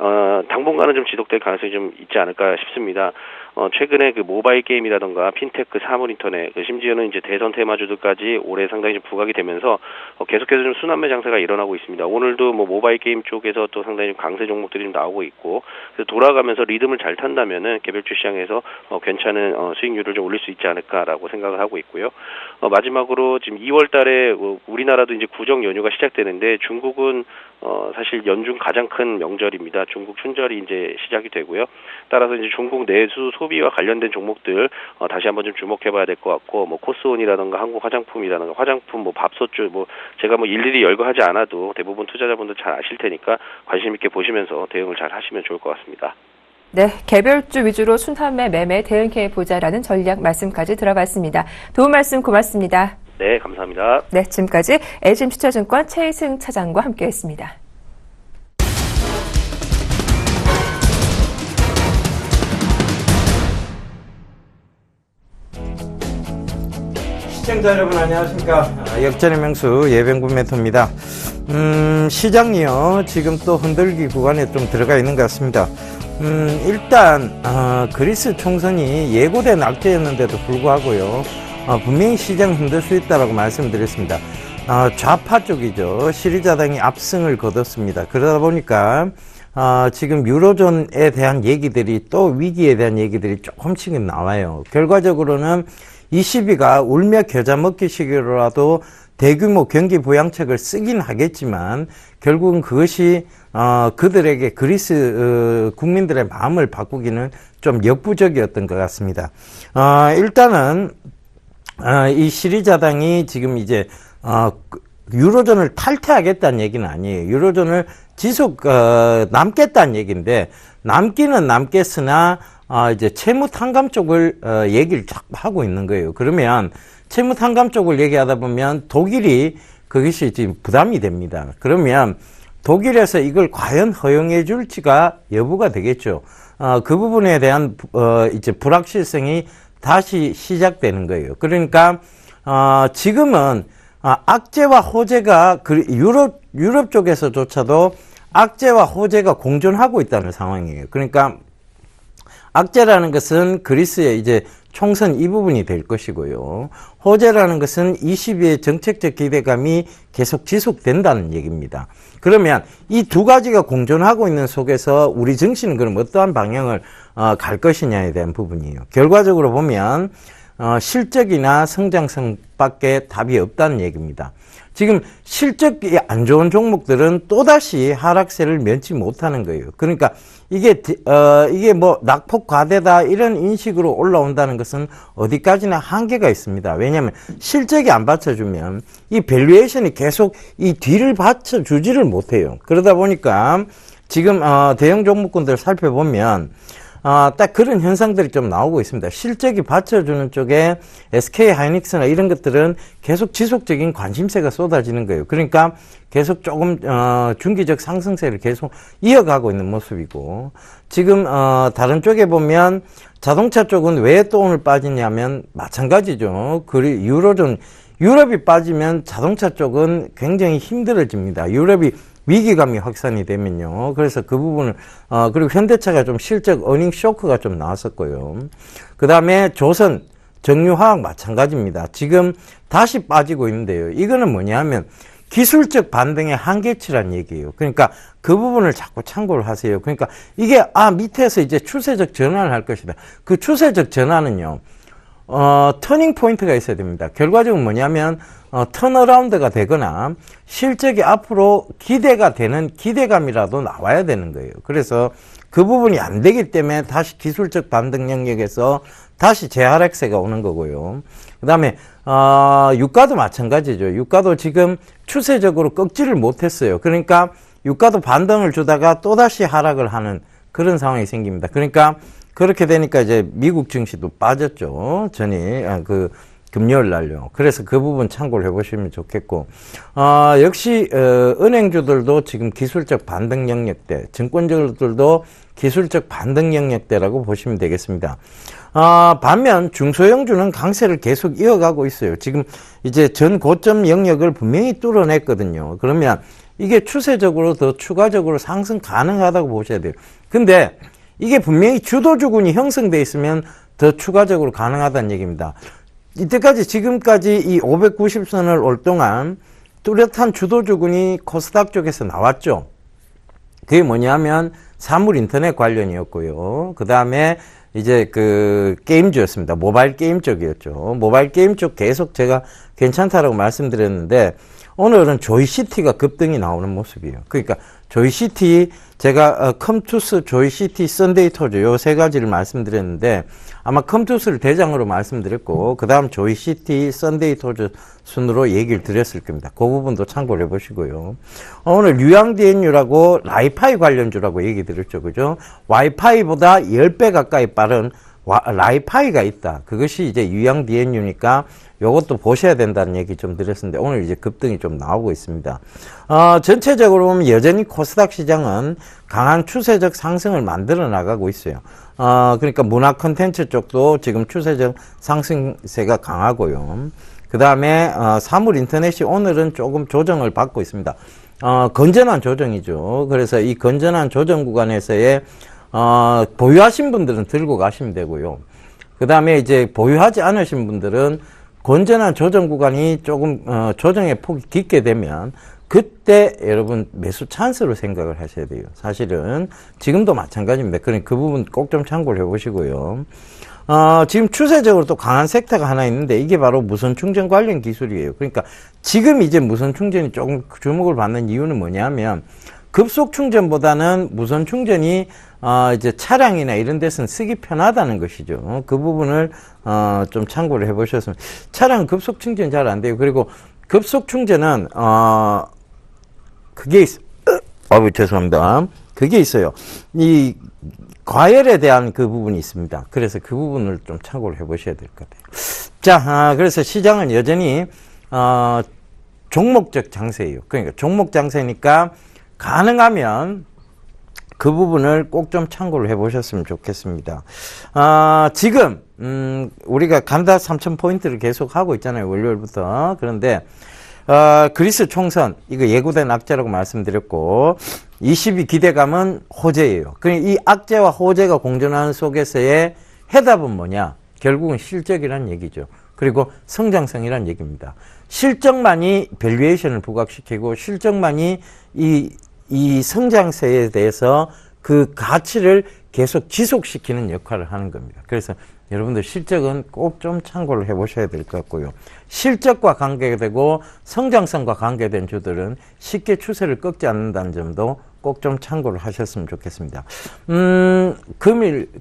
당분간은 좀 지속될 가능성이 좀 있지 않을까 싶습니다. 최근에 모바일 게임이라던가 핀테크, 사물인터넷, 심지어는 이제 대선 테마주들까지 올해 상당히 좀 부각이 되면서 계속해서 좀 순환매 장세가 일어나고 있습니다. 오늘도 모바일 게임 쪽에서 또 상당히 좀 강세 종목들이 좀 나오고 있고, 그래서 돌아가면서 리듬을 잘 탄다면은 개별주 시장에서 괜찮은 수익률을 좀 올릴 수 있지 않을까라고 생각을 하고 있고요. 마지막으로 지금 2월 달에 우리나라도 이제 구정 연휴가 시작되는데 중국은 사실 연중 가장 큰 명절입니다. 중국 춘절이 이제 시작이 되고요. 따라서 이제 중국 내수 소비와 관련된 종목들 다시 한번 좀 주목해봐야 될 것 같고, 코스온이라든가 한국 화장품이라든가 화장품, 밥솥주, 제가 일일이 열거하지 않아도 대부분 투자자분들 잘 아실 테니까 관심 있게 보시면서 대응을 잘 하시면 좋을 것 같습니다.
네, 개별주 위주로 순환매 매매 대응해보자라는 전략 말씀까지 들어봤습니다. 도움 말씀 고맙습니다.
네, 감사합니다.
네, 지금까지 HMC 투자증권 최희승 차장과 함께했습니다.
시청자 여러분 안녕하십니까. 역전의 명수 예병군 매토입니다. 시장이요 지금 또 흔들기 구간에 좀 들어가 있는 것 같습니다. 일단 그리스 총선이 예고된 악재였는데도 불구하고요 분명히 시장 흔들 수 있다라고 말씀드렸습니다. 좌파 쪽이죠. 시리자당이 압승을 거뒀습니다. 그러다 보니까 지금 유로존에 대한 얘기들이 또 위기에 대한 얘기들이 조금씩은 나와요. 결과적으로는 20위가 울며 겨자 먹기식으로라도 대규모 경기 부양책을 쓰긴 하겠지만 결국은 그것이 그들에게 그리스 국민들의 마음을 바꾸기는 좀 역부족이었던 것 같습니다. 일단은 이 시리자당이 지금 이제 유로존을 탈퇴하겠다는 얘기는 아니에요. 유로존을 남겠다는 얘기인데, 남기는 남겠으나, 이제 채무 탕감 쪽을, 얘기를 자꾸 하고 있는 거예요. 그러면, 채무 탕감 쪽을 얘기하다 보면 독일이 그것이 지금 부담이 됩니다. 그러면 독일에서 이걸 과연 허용해 줄지가 여부가 되겠죠. 그 부분에 대한, 이제 불확실성이 다시 시작되는 거예요. 그러니까, 지금은, 악재와 호재가 유럽 쪽에서조차도 악재와 호재가 공존하고 있다는 상황이에요. 그러니까 악재라는 것은 그리스의 이제 총선 이 부분이 될 것이고요. 호재라는 것은 20위의 정책적 기대감이 계속 지속된다는 얘기입니다. 그러면 이 두 가지가 공존하고 있는 속에서 우리 정치는 그럼 어떠한 방향을 갈 것이냐에 대한 부분이에요. 결과적으로 보면 실적이나 성장성밖에 답이 없다는 얘기입니다. 지금 실적이 안 좋은 종목들은 또다시 하락세를 면치 못하는 거예요. 그러니까 이게 뭐 낙폭 과대다 이런 인식으로 올라온다는 것은 어디까지나 한계가 있습니다. 왜냐하면 실적이 안 받쳐주면 이 밸류에이션이 계속 이 뒤를 받쳐주지를 못해요. 그러다 보니까 지금 대형 종목군들 살펴보면 딱 그런 현상들이 좀 나오고 있습니다. 실적이 받쳐주는 쪽에 SK 하이닉스나 이런 것들은 계속 지속적인 관심세가 쏟아지는 거예요. 그러니까 계속 조금 중기적 상승세를 계속 이어가고 있는 모습이고, 지금 다른 쪽에 보면 자동차 쪽은 왜 또 오늘 빠지냐면 마찬가지죠. 유럽이 빠지면 자동차 쪽은 굉장히 힘들어집니다. 유럽이 위기감이 확산이 되면요. 그래서 그 부분을, 그리고 현대차가 좀 실적 어닝 쇼크가 좀 나왔었고요. 그 다음에 조선, 정유화학 마찬가지입니다. 지금 다시 빠지고 있는데요. 이거는 뭐냐 하면 기술적 반등의 한계치란 얘기예요. 그러니까 그 부분을 자꾸 참고를 하세요. 그러니까 이게, 밑에서 이제 추세적 전환을 할 것이다. 그 추세적 전환은요, 터닝 포인트가 있어야 됩니다. 결과적으로 뭐냐면, 턴어라운드가 되거나 실적이 앞으로 기대가 되는 기대감이라도 나와야 되는 거예요. 그래서 그 부분이 안 되기 때문에 다시 기술적 반등 영역에서 다시 재하락세가 오는 거고요. 그 다음에, 유가도 마찬가지죠. 유가도 지금 추세적으로 꺾지를 못했어요. 그러니까 유가도 반등을 주다가 또다시 하락을 하는 그런 상황이 생깁니다. 그러니까 그렇게 되니까 이제 미국 증시도 빠졌죠. 금요일 날요. 그래서 그 부분 참고를 해보시면 좋겠고, 역시, 은행주들도 지금 기술적 반등 영역대, 증권주들도 기술적 반등 영역대라고 보시면 되겠습니다. 반면 중소형주는 강세를 계속 이어가고 있어요. 지금 이제 전 고점 영역을 분명히 뚫어냈거든요. 그러면 이게 추세적으로 더 추가적으로 상승 가능하다고 보셔야 돼요. 근데 이게 분명히 주도주군이 형성돼 있으면 더 추가적으로 가능하다는 얘기입니다. 이때까지 지금까지 이 590선을 올 동안 뚜렷한 주도주군이 코스닥 쪽에서 나왔죠. 그게 뭐냐면 사물 인터넷 관련이었고요. 그 다음에 이제 게임주였습니다. 모바일 게임 쪽이었죠. 모바일 게임 쪽 계속 제가 괜찮다라고 말씀드렸는데, 오늘은 조이시티가 급등이 나오는 모습이에요. 그러니까 조이시티, 제가 컴투스, 조이시티, 썬데이토즈 요 세 가지를 말씀드렸는데, 아마 컴투스를 대장으로 말씀드렸고, 그 다음 조이시티, 썬데이토즈 순으로 얘기를 드렸을 겁니다. 그 부분도 참고를 해보시고요. 오늘 유양DNU라고 라이파이 관련주라고 얘기 드렸죠. 그죠? 와이파이보다 10배 가까이 빠른 라이파이가 있다. 그것이 이제 유양DNU니까 요것도 보셔야 된다는 얘기 좀 드렸는데, 오늘 이제 급등이 좀 나오고 있습니다. 전체적으로 보면 여전히 코스닥 시장은 강한 추세적 상승을 만들어 나가고 있어요. 그러니까 문화 콘텐츠 쪽도 지금 추세적 상승세가 강하고요. 그 다음에, 사물 인터넷이 오늘은 조금 조정을 받고 있습니다. 건전한 조정이죠. 그래서 이 건전한 조정 구간에서의, 보유하신 분들은 들고 가시면 되고요. 그 다음에 이제 보유하지 않으신 분들은 건전한 조정 구간이 조금 조정의 폭이 깊게 되면 그때 여러분 매수 찬스로 생각을 하셔야 돼요. 사실은 지금도 마찬가지입니다. 그러니까 그 부분 꼭 좀 참고를 해보시고요. 지금 추세적으로 또 강한 섹터가 하나 있는데 이게 바로 무선 충전 관련 기술이에요. 그러니까 지금 이제 무선 충전이 조금 주목을 받는 이유는 뭐냐면 급속 충전보다는 무선 충전이 이제 차량이나 이런 데서는 쓰기 편하다는 것이죠. 그 부분을 좀 참고를 해보셨으면. 차량 급속 충전 잘 안 돼요. 그리고 급속 충전은 그게 죄송합니다. 그게 있어요. 이 과열에 대한 그 부분이 있습니다. 그래서 그 부분을 좀 참고를 해보셔야 될 것 같아요. 자, 그래서 시장은 여전히 종목적 장세예요. 그러니까 종목 장세니까 가능하면 그 부분을 꼭 좀 참고를 해보셨으면 좋겠습니다. 지금 우리가 감다 3,000포인트를 계속 하고 있잖아요. 월요일부터. 그런데 그리스 총선 이거 예고된 악재라고 말씀드렸고 22 기대감은 호재예요. 그러니까 이 악재와 호재가 공존하는 속에서의 해답은 뭐냐? 결국은 실적이란 얘기죠. 그리고 성장성이란 얘기입니다. 실적만이 밸류에이션을 부각시키고 실적만이 이 성장세에 대해서 그 가치를 계속 지속시키는 역할을 하는 겁니다. 그래서 여러분들 실적은 꼭 좀 참고를 해보셔야 될 것 같고요. 실적과 관계되고 성장성과 관계된 주들은 쉽게 추세를 꺾지 않는다는 점도 꼭 좀 참고를 하셨으면 좋겠습니다.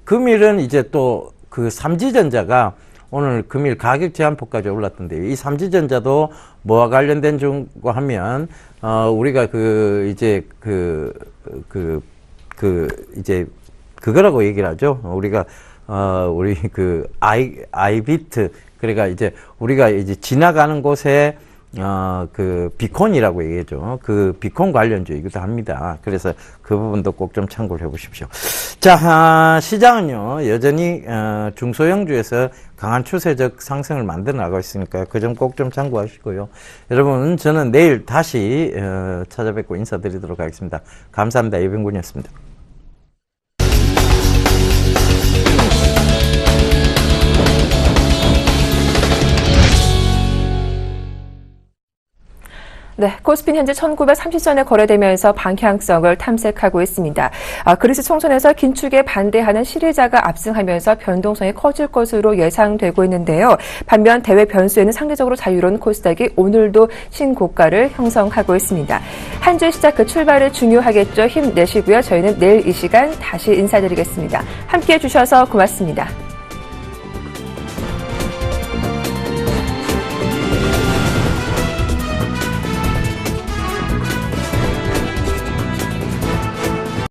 금일은 이제 또 그 삼지전자가 오늘 금일 가격 제한폭까지 올랐던데요. 이 삼지전자도 뭐와 관련된 중고 하면 우리가 이제 그거라고 얘기를 하죠. 우리가 우리 아이비트 그러니까 이제 우리가 이제 지나가는 곳에 그 비콘이라고 얘기하죠. 그 비콘 관련주이기도 합니다. 그래서 그 부분도 꼭 좀 참고를 해보십시오. 자, 시장은요 여전히 중소형주에서 강한 추세적 상승을 만들어 나가고 있으니까 그 점 꼭 좀 참고하시고요. 여러분 저는 내일 다시 찾아뵙고 인사드리도록 하겠습니다. 감사합니다. 이병군이었습니다.
네, 코스피는 현재 1930선에 거래되면서 방향성을 탐색하고 있습니다. 그리스 총선에서 긴축에 반대하는 시리자가 압승하면서 변동성이 커질 것으로 예상되고 있는데요. 반면 대외 변수에는 상대적으로 자유로운 코스닥이 오늘도 신고가를 형성하고 있습니다. 한 주 시작 그 출발이 중요하겠죠. 힘내시고요. 저희는 내일 이 시간 다시 인사드리겠습니다. 함께해 주셔서 고맙습니다.